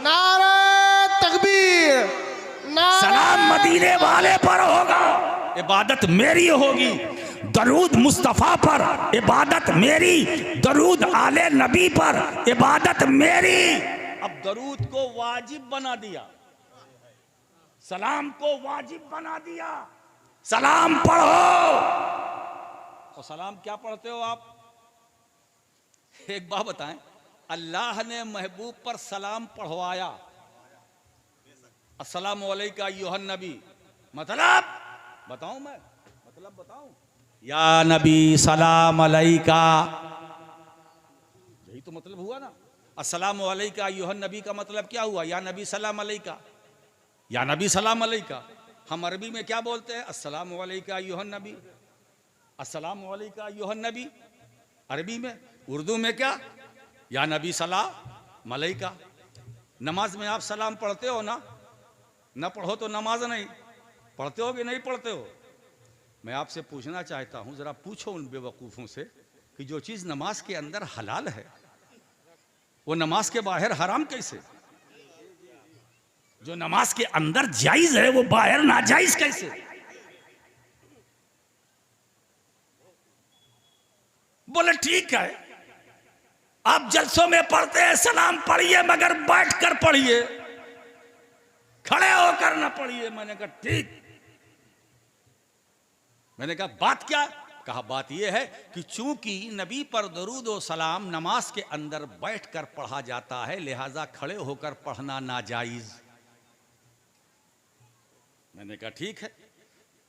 S3: नारे तकबीर,
S1: सलाम मदीने वाले पर होगा, इबादत मेरी होगी। दरूद मुस्तफ़ा पर, इबादत मेरी। दरूद आले नबी पर, इबादत मेरी। अब दरूद को वाजिब बना दिया, सलाम को वाजिब बना दिया। सलाम पढ़ो। और सलाम क्या पढ़ते हो आप? एक बात बताएं, अल्लाह ने महबूब पर सलाम पढ़वाया, अस्सलामु अलैका अय्युहन नबी। मतलब बताऊं मैं? मतलब बताऊं? या नबी सलाम अलैका, यही तो मतलब हुआ ना। अस्सलामु अलैका अय्युहन नबी का मतलब क्या हुआ? या नबी सलाम अलैका, या नबी सलाम अलैका। हम अरबी में क्या बोलते हैं? अस्सलामु अलैका अय्युहन नबी, अस्सलामु अलैका अय्युहन नबी अरबी में। उर्दू में क्या? या नबी सलाम अलैका। नमाज में आप सलाम पढ़ते हो ना? ना पढ़ो तो नमाज नहीं। पढ़ते हो कि नहीं पढ़ते हो? मैं आपसे पूछना चाहता हूं, जरा पूछो उन बेवकूफ़ों से कि जो चीज़ नमाज के अंदर हलाल है वो नमाज के बाहर हराम कैसे?
S4: जो नमाज के अंदर जायज है वो बाहर नाजायज कैसे? बोले ठीक है, आप जलसों में पढ़ते हैं सलाम पढ़िए, मगर बैठ कर पढ़िए, खड़े होकर ना पढ़िए। मैंने कहा ठीक। मैंने कहा बात क्या? कहा बात यह है कि चूंकि नबी पर दरूद व सलाम नमाज के अंदर बैठकर पढ़ा जाता है, लिहाजा खड़े होकर पढ़ना नाजायज। मैंने कहा ठीक है,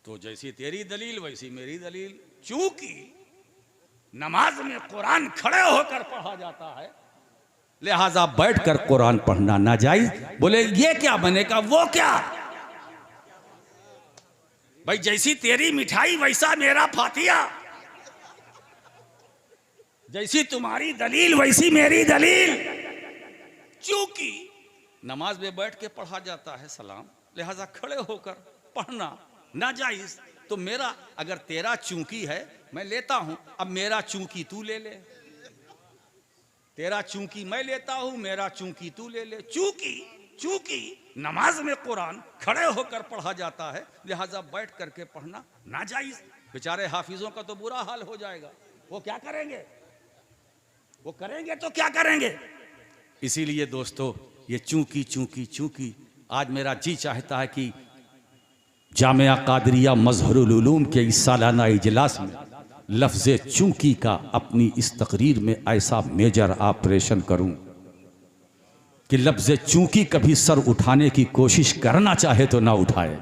S4: तो जैसी तेरी दलील वैसी मेरी दलील। चूंकि नमाज में कुरान खड़े होकर पढ़ा जाता है, लिहाजा बैठकर कुरान पढ़ना नाजायज। बोले ये क्या? मैंने कहा वो क्या? भाई जैसी तेरी मिठाई वैसा मेरा फातिया, जैसी तुम्हारी दलील वैसी मेरी दलील। चूंकि नमाज में बैठ के पढ़ा जाता है सलाम, लिहाजा खड़े होकर पढ़ना नाजायज। तो मेरा, अगर तेरा चूंकि है मैं लेता हूं, अब मेरा चूंकि तू ले ले। तेरा चूंकि मैं लेता हूं, मेरा चूंकि तू ले ले। चूंकि नमाज में कुरान खड़े होकर पढ़ा जाता है, लिहाजा बैठ करके पढ़ना नाजायज। बेचारे हाफिजों का तो बुरा हाल हो जाएगा, वो क्या करेंगे? वो करेंगे तो क्या करेंगे? इसीलिए दोस्तों, ये चूंकि आज मेरा जी चाहता है कि जामिया कादरिया मजहरुल उलूम के इस सालाना इजलास में लफ्ज़ चूंकि का अपनी इस तकरीर में ऐसा मेजर ऑपरेशन करूं कि लफ्ज़ चूंकि कभी सर उठाने की कोशिश करना चाहे तो ना उठाए,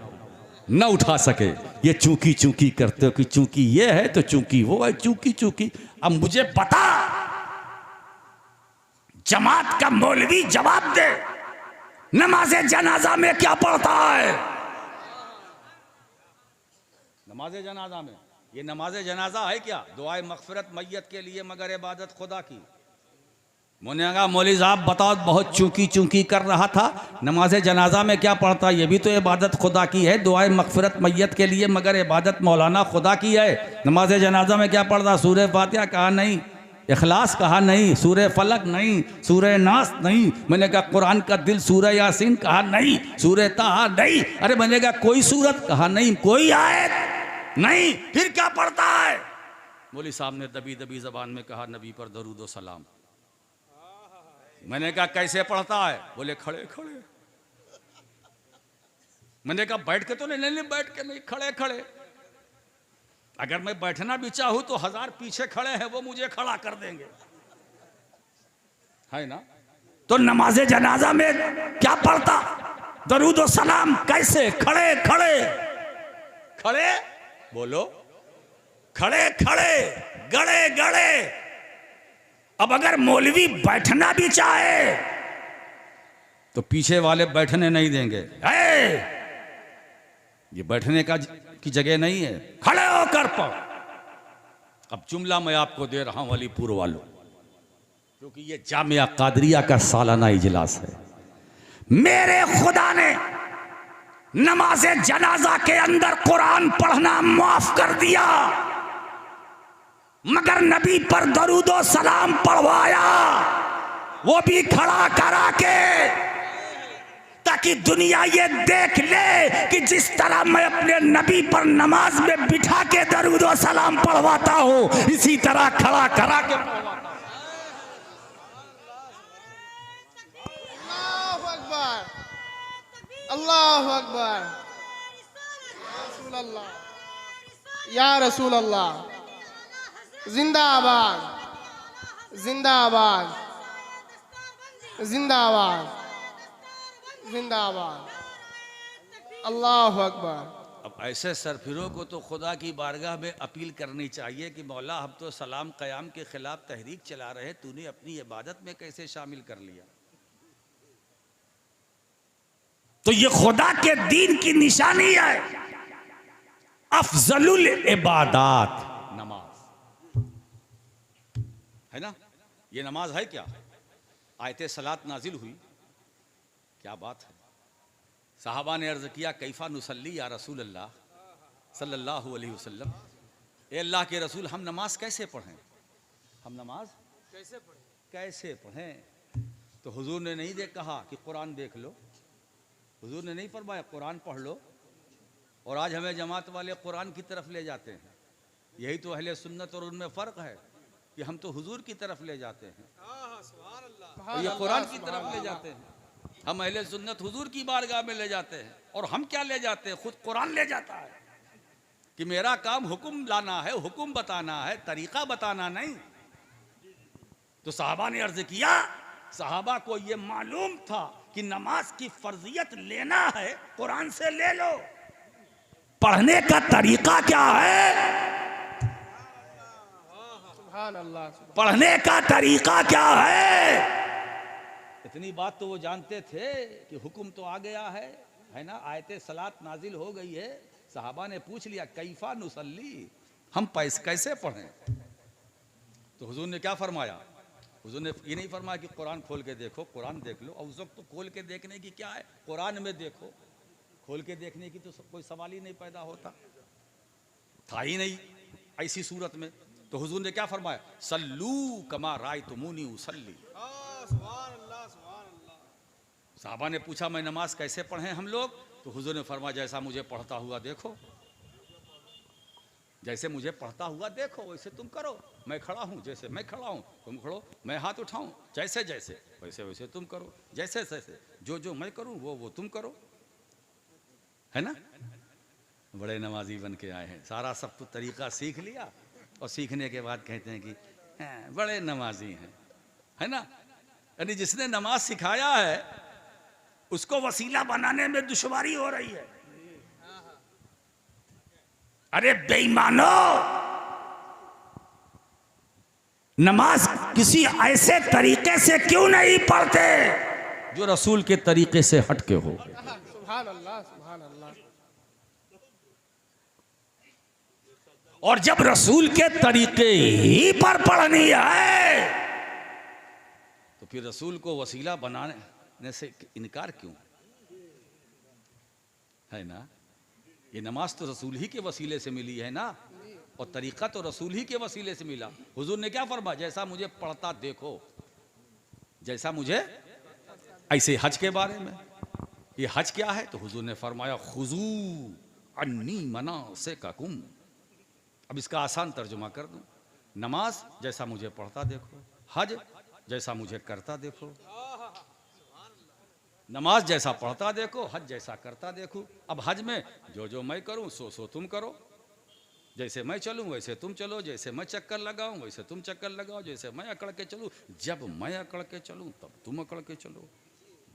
S4: ना उठा सके। ये चूंकि करते हो कि चूंकि ये है तो चूंकि वो है, चूंकि। अब मुझे बता, जमात का मौलवी जवाब दे, नमाज़े जनाजा में क्या पढ़ता है? नमाज़े जनाजा में, ये नमाज़े जनाजा है क्या? दुआए मग़फ़िरत मैयत के लिए, मगर इबादत खुदा की। मैंने कहा मौलवी साहब बताओ, बहुत चूंकि कर रहा था, नमाज़े जनाजा में क्या पढ़ता? ये भी तो इबादत खुदा की है। दुआए मग़फ़िरत मैयत के लिए, मगर इबादत मौलाना खुदा की है। नमाज़े जनाजा में क्या पढ़ता? सूरह फातिहा कहा नहीं, इखलास कहा नहीं, सूरह फलक नहीं, सूरह नास नहीं। मैंने कहा कुरान का दिल सूरह यासीन कहा नहीं, सूरह ताहा नहीं। अरे मैंने कहा कोई सूरत कहा नहीं, कोई आयत नहीं, फिर क्या पढ़ता है? मौलवी साहब ने दबी जबान में कहा नबी पर दरूद व सलाम। मैंने कहा कैसे पढ़ता है? बोले खड़े खड़े। मैंने कहा बैठ के तो नहीं, बैठ के नहीं, खड़े खड़े। अगर मैं बैठना भी चाहूं तो 1000 पीछे खड़े हैं, वो मुझे खड़ा कर देंगे, है ना? तो नमाज़े जनाजा में क्या पढ़ता? दरूद व सलाम कैसे? खड़े खड़े। खड़े बोलो, खड़े खड़े, गड़े गड़े। अब अगर मौलवी बैठना भी चाहे तो पीछे वाले बैठने नहीं देंगे। ये बैठने की जगह नहीं है, खड़े होकर पढ़। अब जुमला मैं आपको दे रहा हूं अलीपुर वालों, क्योंकि ये जामिया कादरिया का सालाना इजलास है। मेरे खुदा ने नमाज़े जनाजा के अंदर कुरान पढ़ना माफ कर दिया, मगर नबी पर दरूद व सलाम पढ़वाया, वो भी खड़ा करा के, ताकि दुनिया ये देख ले कि जिस तरह मैं अपने नबी पर नमाज में बिठा के दरूद व सलाम पढ़वाता हूं, इसी तरह खड़ा करा के पढ़वाता हूं।
S3: अल्लाहु अकबर, या रसूल अल्लाह, जिंदाबाद जिंदाबाद जिंदाबाद जिंदाबाद, अल्लाहु अकबर।
S4: अब ऐसे सरफिरों को तो खुदा की बारगाह में अपील करनी चाहिए कि मौला हम तो सलाम क़याम के खिलाफ तहरीक चला रहे, तूने अपनी इबादत में कैसे शामिल कर लिया? तो ये खुदा के दीन की निशानी है, अफजलुल इबादात नमाज है ना। ये नमाज है क्या? आयते सलात नाजिल हुई, क्या बात है। साहबा ने अर्ज किया कैफा नुसल्ली या रसूल अल्लाह सल्लल्लाहु अलैहि वसल्लम, ए अल्लाह के रसूल हम नमाज कैसे पढ़ें, हम नमाज कैसे पढ़ें? तो हुजूर ने नहीं कहा कि कुरान देख लो,
S1: हुजूर ने नहीं फरमाया कुरान पढ़ लो, और आज हमें जमात वाले कुरान की तरफ ले जाते हैं। यही तो अहले सुन्नत और उनमें फ़र्क है कि हम तो हुजूर की तरफ ले जाते हैं और ये कुरान की तरफ ले जाते हैं। हम अहले सुन्नत हुजूर की बारगाह में ले जाते हैं, और हम क्या ले जाते हैं, खुद कुरान ले जाता है कि मेरा काम हुक्म लाना है, हुक्म बताना है, तरीका बताना नहीं। तो साहबा ने अर्ज किया, साहबा को ये मालूम था कि नमाज की फर्जियत लेना है, कुरान से ले लो। पढ़ने का तरीका क्या है,
S3: सुभान अल्लाह।
S4: पढ़ने का तरीका क्या है।
S1: इतनी बात तो वो जानते थे कि हुक्म तो आ गया है ना, आयते सलात नाजिल हो गई है। साहबा ने पूछ लिया कैफा नुसल्ली, हम कैसे पढ़ें। तो हुजूर ने क्या फरमाया, हुजूर ने ये नहीं फरमाया कि कुरान खोल के देखो, कुरान देख लो। और उस वक्त तो खोल के देखने की क्या है, कुरान में देखो, खोल के देखने की तो कोई सवाल ही नहीं पैदा होता, था ही नहीं ऐसी सूरत में। तो हुजूर ने क्या फरमाया, सल्लू कमा रायतुमूनी उसल्ली। साहबा ने पूछा मैं नमाज कैसे पढ़ें हम लोग, तो हुजूर ने फरमाया जैसा मुझे पढ़ता हुआ देखो, जैसे मुझे पढ़ता हुआ देखो वैसे तुम करो। मैं खड़ा हूं जैसे मैं खड़ा हूं तुम खड़ो, मैं हाथ उठाऊं जैसे जैसे वैसे वैसे तुम करो, जैसे जैसे जो मैं करूं वो तुम करो, है ना। बड़े नमाजी बन के आए हैं, सारा सब तो तरीका सीख लिया, और सीखने के बाद कहते हैं कि बड़े नमाजी हैं, है ना। यानी जिसने नमाज सिखाया है उसको वसीला बनाने में दुश्वारी हो रही है। अरे बेईमानो, नमाज किसी ऐसे तरीके से क्यों नहीं पढ़ते जो रसूल के तरीके से हटके हो।
S3: सुभान अल्लाह, सुभान अल्लाह।
S4: और जब रसूल के तरीके ही पर पढ़नी है
S1: तो फिर रसूल को वसीला बनाने से इनकार क्यों, है ना। ये नमाज तो रसूल ही के वसीले से मिली है ना, और तरीका तो रसूल ही के वसीले से मिला। हुजूर ने क्या फरमाया, जैसा मुझे पढ़ता देखो, जैसा मुझे। ऐसे हज के बारे में, ये हज क्या है, तो हुजूर ने फरमाया खुजू अन्नी मनासिकाकुम। अब इसका आसान तर्जुमा कर दूं, नमाज जैसा मुझे पढ़ता देखो, हज जैसा मुझे करता देखो। नमाज जैसा पढ़ता देखो, हज जैसा करता देखो। अब हज में जो मैं करूं सो तुम करो, जैसे मैं चलूं वैसे तुम चलो, जैसे मैं चक्कर लगाऊं वैसे तुम चक्कर लगाओ, जैसे मैं अकड़ के चलूं, जब मैं अकड़ के चलूं तब तुम अकड़ के चलो,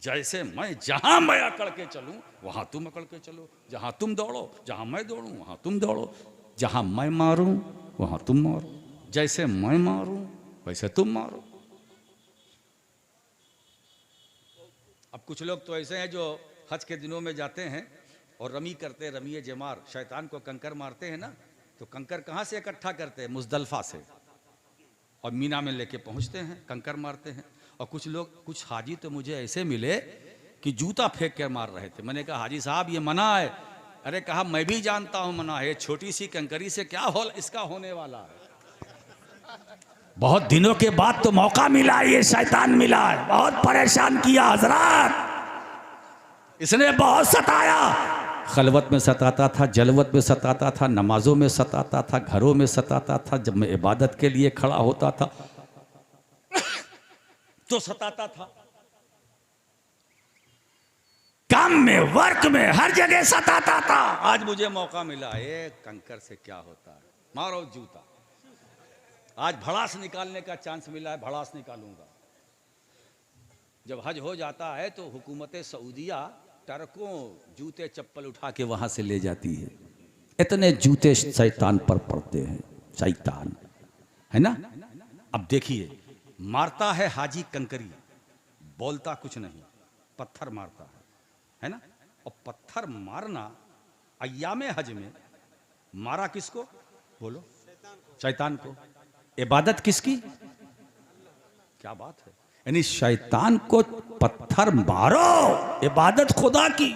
S1: जैसे मैं जहां मैं अकड़ के चलूं वहां तुम अकड़ के चलो, जहां तुम दौड़ो जहां मैं दौड़ूं वहां तुम दौड़ो, जहां मैं मारूं वहां तुम मारो, जैसे मैं मारूं वैसे तुम मारो। अब कुछ लोग तो ऐसे हैं जो हज के दिनों में जाते हैं और रमी करते, रमीए जमार, शैतान को कंकर मारते हैं ना, तो कंकर कहाँ से इकट्ठा करते हैं, मुजदलफा से, और मीना में लेके पहुँचते हैं, कंकर मारते हैं। और कुछ लोग, कुछ हाजी तो मुझे ऐसे मिले कि जूता फेंक कर मार रहे थे। मैंने कहा हाजी साहब ये मना है। अरे कहा मैं भी जानता हूँ मना है, छोटी सी कंकरी से क्या हो इसका होने वाला है।
S4: बहुत दिनों के बाद तो मौका मिला, ये शैतान मिला है, बहुत परेशान किया हजरत, इसने बहुत सताया। खलवत में सताता था, जलवत में सताता था, नमाजों में सताता था, घरों में सताता था, जब मैं इबादत के लिए खड़ा होता था तो सताता था, काम में, वर्क में, हर जगह सताता था।
S1: आज मुझे मौका मिला, एक कंकर से क्या होता है, मारो जूता। आज भड़ास निकालने का चांस मिला है, भड़ास निकालूंगा। जब हज हो जाता है तो हुकूमत सऊदिया ट्रकों जूते चप्पल उठा के वहां से ले जाती है। इतने जूते शैतान पर पड़ते हैं, शैतान, है ना। अब देखिए, मारता है हाजी कंकरी, बोलता कुछ नहीं, पत्थर मारता है ना। और पत्थर मारना अय्यामे हज में मारा किसको, बोलो, शैतान को। इबादत किसकी, क्या बात है, यानी शैतान को पत्थर मारो, इबादत खुदा की।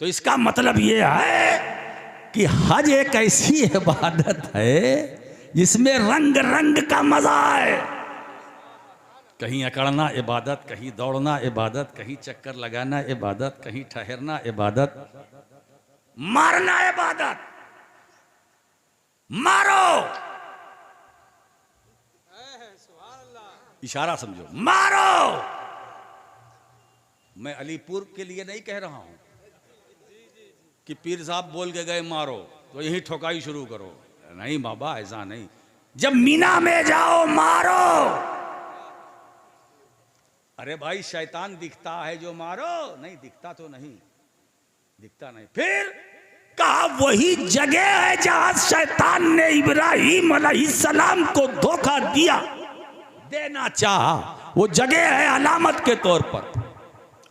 S1: तो इसका मतलब यह है कि हज एक ऐसी इबादत है जिसमें रंग रंग का मजा है।
S4: कहीं अकड़ना इबादत, कहीं दौड़ना इबादत, कहीं चक्कर लगाना इबादत, कहीं ठहरना इबादत, मारना इबादत। मारो, इशारा समझो, मारो। मैं अलीपुर के लिए नहीं कह रहा हूं कि पीर साहब बोल के गए मारो तो यही ठोकाई शुरू करो, नहीं बाबा, ऐसा नहीं। जब मीना में जाओ मारो। अरे भाई शैतान दिखता है जो मारो, नहीं दिखता तो नहीं, दिखता नहीं। फिर कहा वही जगह है जहां शैतान ने इब्राहिम अलैहिस्सलाम को धोखा देना चाहा, वो जगह है अलामत के तौर पर।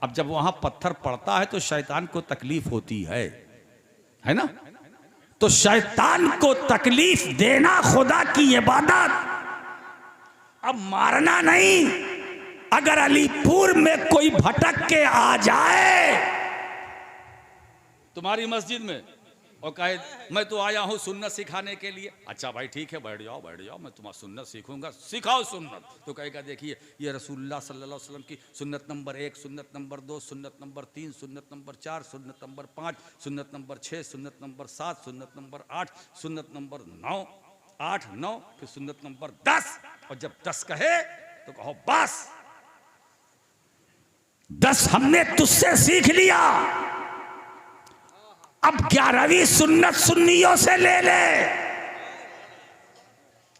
S4: अब जब वहां पत्थर पड़ता है तो शैतान को तकलीफ होती है ना? तो शैतान को तकलीफ देना खुदा की इबादत, अब मारना नहीं। अगर अलीपुर में कोई भटक के आ जाए तुम्हारी मस्जिद में और कहे मैं तो आया हूं सुन्नत सिखाने के लिए, अच्छा भाई ठीक है, बैठ जाओ मैं तुम्हारा सुन्नत सीखूंगा, सिखाओ सुन्नत। तो कहेगा देखिए ये रसूलुल्लाह सल्लल्लाहु अलैहि वसल्लम की सुन्नत नंबर 1, सुन्नत नंबर 2, सुन्नत नंबर 3, सुन्नत नंबर 4, सुन्नत नंबर 5, सुन्नत नंबर 6, सुन्नत नंबर 7, सुन्नत नंबर 8, सुन्नत नंबर 9, 8, 9, फिर सुन्नत नंबर 10। और जब 10 कहे तो कहो बस 10 हमने तुझसे सीख लिया, अब 11वीं सुन्नत सुन्नियों से ले ले।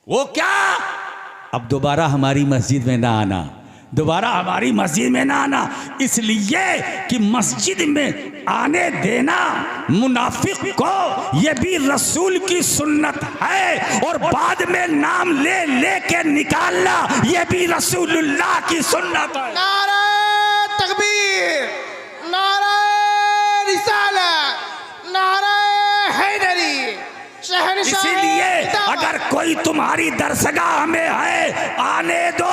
S4: वो क्या? अब दोबारा हमारी मस्जिद में ना आना, दोबारा हमारी मस्जिद में ना आना, इसलिए कि मस्जिद में आने देना मुनाफिक को ये भी रसूल की सुन्नत है, और बाद में नाम ले लेके निकालना ये भी रसूलुल्लाह की सुन्नत है।
S3: नारे तकबीर, नारे रिसालत, नारे हैदरी, शहंशाह।
S4: इसीलिए अगर कोई तुम्हारी दरसगाह में है आने दो,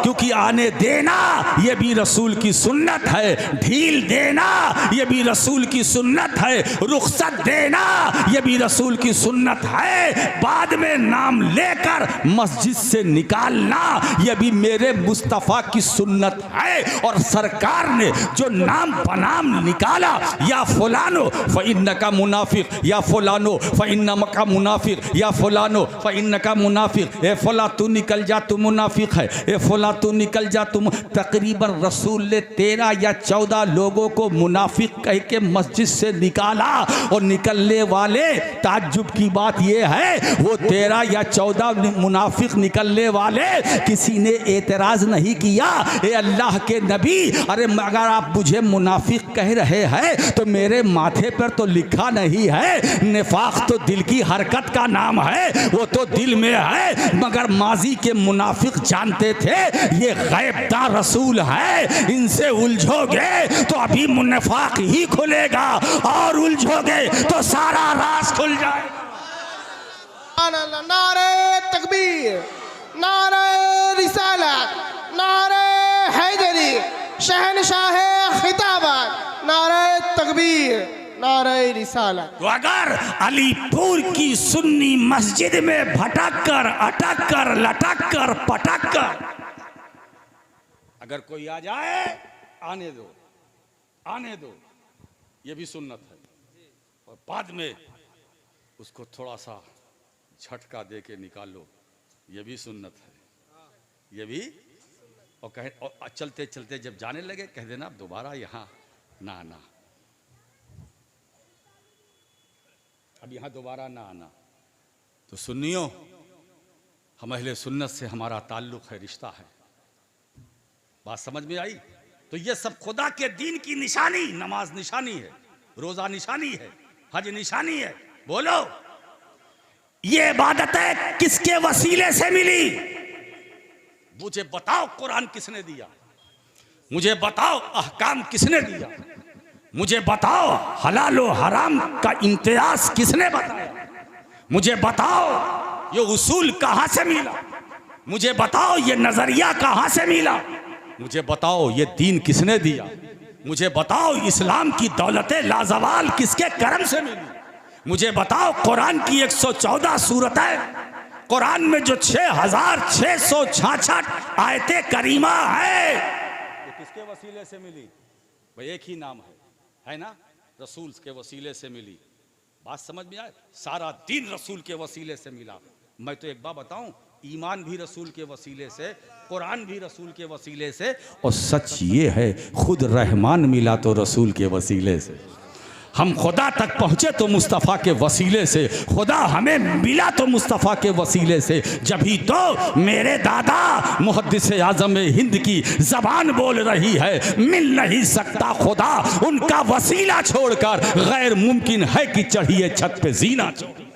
S4: क्योंकि आने देना ये भी रसूल की सुन्नत है, ढील देना ये भी रसूल की सुन्नत है, रुखसत देना ये भी रसूल की सुन्नत है, बाद में नाम लेकर मस्जिद से निकालना ये भी मेरे मुस्तफ़ा की सुन्नत है। और सरकार ने जो नाम बनाम निकाला, या फलानो फ़इन्नका मुनाफिक, या फलानो फ़इन्नका मुनाफिक, या फलानो फ़इन्नका मुनाफिक, ए फला तू निकल जा तू मुनाफिक है, ए फला तू निकल जा तुम। तकरीबन रसूल ने 13 या 14 लोगों को मुनाफिक कह के मस्जिद से निकाला, और निकलने वाले ताज्जुब की बात यह है वो 13 या 14 मुनाफिक निकलने वाले किसी ने एतराज नहीं किया, ए अल्लाह के नबी, अरे अगर आप मुझे मुनाफिक कह रहे हैं तो मेरे माथे पर तो लिखा नहीं है, निफाक तो दिल की हरकत का नाम है, वो तो दिल में है। मगर माजी के मुनाफिक जानते थे ये गैबदार रसूल है, इनसे उलझोगे तो अभी मुनाफिक ही खुलेगा, और उलझोगे तो सारा राज खुल जाएगा।
S3: नारे तकबीर, नारे रिसालत, नारे हैदरी, शहंशाह खिताबत, नारे तकबीर, नारे रिसालत।
S4: तो अगर अलीपुर की सुन्नी मस्जिद में भटक कर, अटक कर, लटक कर, पटक कर अगर कोई आ जाए, आने दो, आने दो, ये भी सुन्नत है। और बाद में उसको थोड़ा सा झटका दे के निकालो, ये भी सुन्नत है, ये भी। और कहे, और चलते चलते जब जाने लगे कह देना अब दोबारा यहाँ ना आना, अब यहाँ दोबारा ना आना। तो सुन्नियों, हम अहले सुन्नत से हमारा ताल्लुक है, रिश्ता है। बात समझ में आई? तो ये सब खुदा के दीन की निशानी, नमाज निशानी है, रोजा निशानी है, हज निशानी है। बोलो ये इबादतें किसके वसीले से मिली? मुझे बताओ कुरान किसने दिया, मुझे बताओ अहकाम किसने दिया, मुझे बताओ हलाल और हराम का इम्तियाज किसने बताया, मुझे बताओ ये उसूल कहाँ से मिला, मुझे बताओ ये नजरिया कहाँ से मिला, मुझे बताओ ये दीन किसने दिया, मुझे बताओ इस्लाम की दौलतें लाजवाल किसके करम से मिली, मुझे बताओ कुरान की 114 सूरतें कुरान में जो 6666 आयते करीमा है वो किसके वसीले से मिली? भाई एक ही नाम है ना, रसूल के वसीले से मिली। बात समझ में आए? सारा दिन रसूल के वसीले से मिला। मैं तो एक बात बताऊं, ईमान भी रसूल के वसीले से, कुरान भी रसूल के वसीले से, और सच ये है खुद रहमान मिला तो रसूल के वसीले से। हम खुदा तक पहुंचे तो मुस्तफ़ा के वसीले से, खुदा हमें मिला तो मुस्तफ़ा के वसीले से। जभी तो मेरे दादा मुहद्दिस आज़म हिंद की ज़बान बोल रही है, मिल नहीं सकता खुदा उनका वसीला छोड़कर, गैर मुमकिन है कि चढ़िए छत पे जीना छोड़।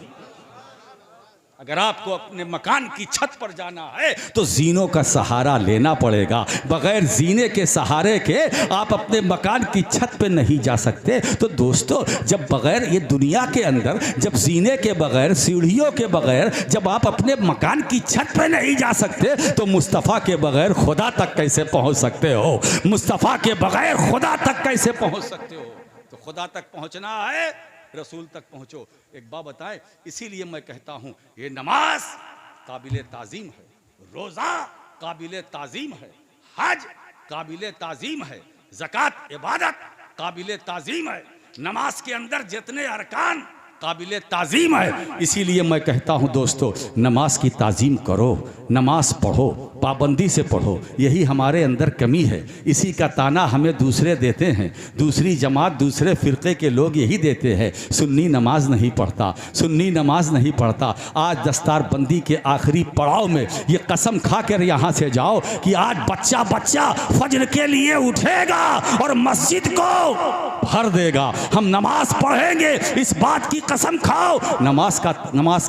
S4: अगर आपको अपने मकान की छत पर जाना है तो जीनों का सहारा लेना पड़ेगा। बगैर जीने के सहारे के आप अपने मकान की छत पे नहीं जा सकते। तो दोस्तों, जब बगैर ये दुनिया के अंदर, जब जीने के बगैर, सीढ़ियों के बगैर जब आप अपने मकान की छत पे नहीं जा सकते तो मुस्तफ़ा के बगैर खुदा तक कैसे पहुंच सकते हो? मुस्तफ़ा के बगैर खुदा तक कैसे पहुंच सकते हो? तो खुदा तक पहुंचना है, रसूल तक पहुंचो। एक बात बताएं, इसीलिए मैं कहता हूं ये नमाज काबिले ताजीम है, रोजा काबिले ताजीम है, हज काबिले ताजीम है, ज़कात इबादत काबिले ताजीम है, नमाज के अंदर जितने अरकान काबिले ताजीम है। इसीलिए मैं कहता हूं दोस्तों, नमाज की ताजीम करो, नमाज पढ़ो, पाबंदी से पढ़ो। यही हमारे अंदर कमी है। इसी का ताना हमें दूसरे देते हैं, दूसरी जमात, दूसरे फ़िरक़े के लोग यही देते हैं, सुन्नी नमाज नहीं पढ़ता, सुन्नी नमाज नहीं पढ़ता। आज दस्तार बंदी के आखिरी पड़ाव में ये कसम खा कर यहाँ से जाओ कि आज बच्चा बच्चा फजर के लिए उठेगा और मस्जिद को भर देगा। हम नमाज पढ़ेंगे, इस बात की कसम खाओ। नमाज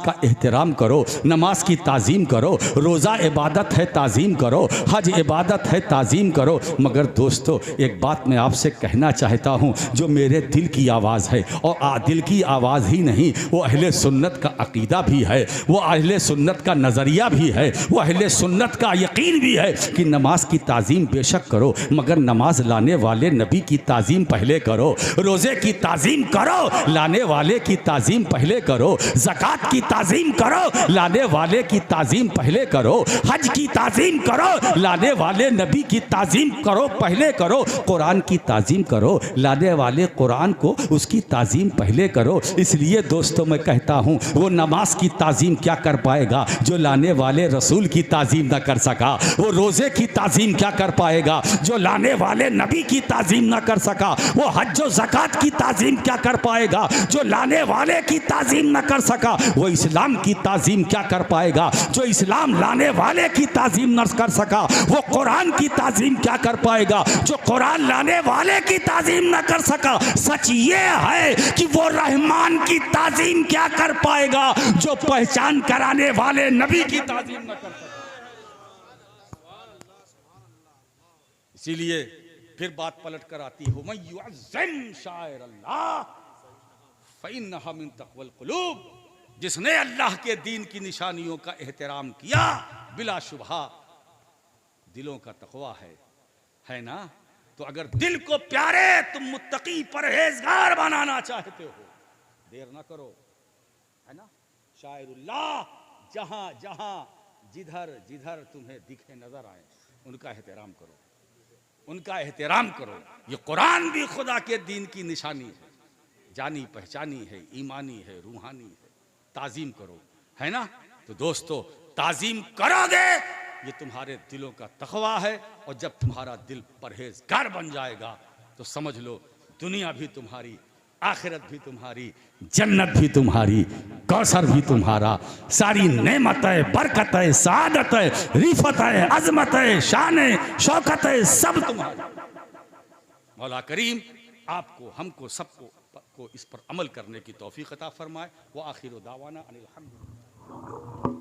S4: का एहतराम करो, नमाज की ताज़ीम करो, रोज़ा इबादत है ताज़ीम करो, हज इबादत है ताज़ीम करो। मगर दोस्तों, एक बात मैं आपसे कहना चाहता हूँ जो मेरे दिल की आवाज़ है, और दिल की आवाज़ ही नहीं, वो अहले सुन्नत का अकीदा भी है, वो अहले सुन्नत का नज़रिया भी है, वो अहले सुन्नत का यकीन भी है कि नमाज की ताज़ीम बेशक करो, मगर नमाज लाने वाले नबी की ताज़ीम पहले करो, रोज़े की ताज़ीम करो, लाने वाले की ताज़ीम पहले करो, ज़कात की ताज़ीम करो, लाने वाले की ताज़ीम पहले करो, हज की ताज़ीम करो, लाने वाले नबी की ताज़ीम करो, पहले करो, कुरान की ताज़ीम करो, लाने वाले कुरान को उसकी ताज़ीम पहले करो। इसलिए दोस्तों, मैं कहता हूँ वो नमाज की ताज़ीम क्या कर पाएगा जो लाने वाले रसूल की ताज़ीम ना कर सका? वो रोज़े की ताज़ीम क्या कर पाएगा जो लाने वाले नबी की ताज़ीम ना कर सका? वो हज और ज़कात की ताज़ीम क्या कर पाएगा जो लाने वाले की ताज़ीम न कर सका? वो इस्लाम की ताज़ीम क्या कर पाएगा जो इस्लाम लाने वाले की ताज़ीम न कर सका? वो कुरान की ताज़ीम क्या कर पाएगा जो कुरान लाने वाले की ताज़ीम न कर सका? सच ये है कि वो रहमान की ताज़ीम क्या कर पाएगा जो पहचान कराने वाले नबी की ताज़ीम न कर सका? इसीलिए फिर बात पलट कर आती हो, मैं युअज़्ज़िम शाइर अल्लाह फ़इन्नहा मिन तक़वल क़ुलूब। जिसने अल्लाह के दीन की निशानियों का एहतराम किया, बिलाशुबहा दिलों का तक़वा है ना? तो अगर दिल को प्यारे तुम मुत्तकी परहेजगार बनाना चाहते हो, देर ना करो, है ना? शाइरुल्लाह जहां जहां जिधर जिधर तुम्हें दिखे नजर आए, उनका एहतराम करो, उनका एहतराम करो। ये कुरान भी खुदा के दीन की निशानी है, जानी पहचानी है, ईमानी है, रूहानी है। ताज़ीम करो, है ना? तो दोस्तों, ताज़ीम करोगे, ये तुम्हारे दिलों का तक़वा है। और जब तुम्हारा दिल परहेजगार बन जाएगा तो समझ लो दुनिया भी तुम्हारी, आखिरत भी तुम्हारी, जन्नत भी तुम्हारी, कौसर भी तुम्हारा, सारी नेमतें, बरकतें, सादतें, रिफतें, अज़मतें, शानें, शौकतें सब तुम्हारी। मौला करीम आपको, हमको, सबको को इस पर अमल करने की तौफीक अता फरमाए। व आखिर दावाना अनिल हम्दुलिल्लाह।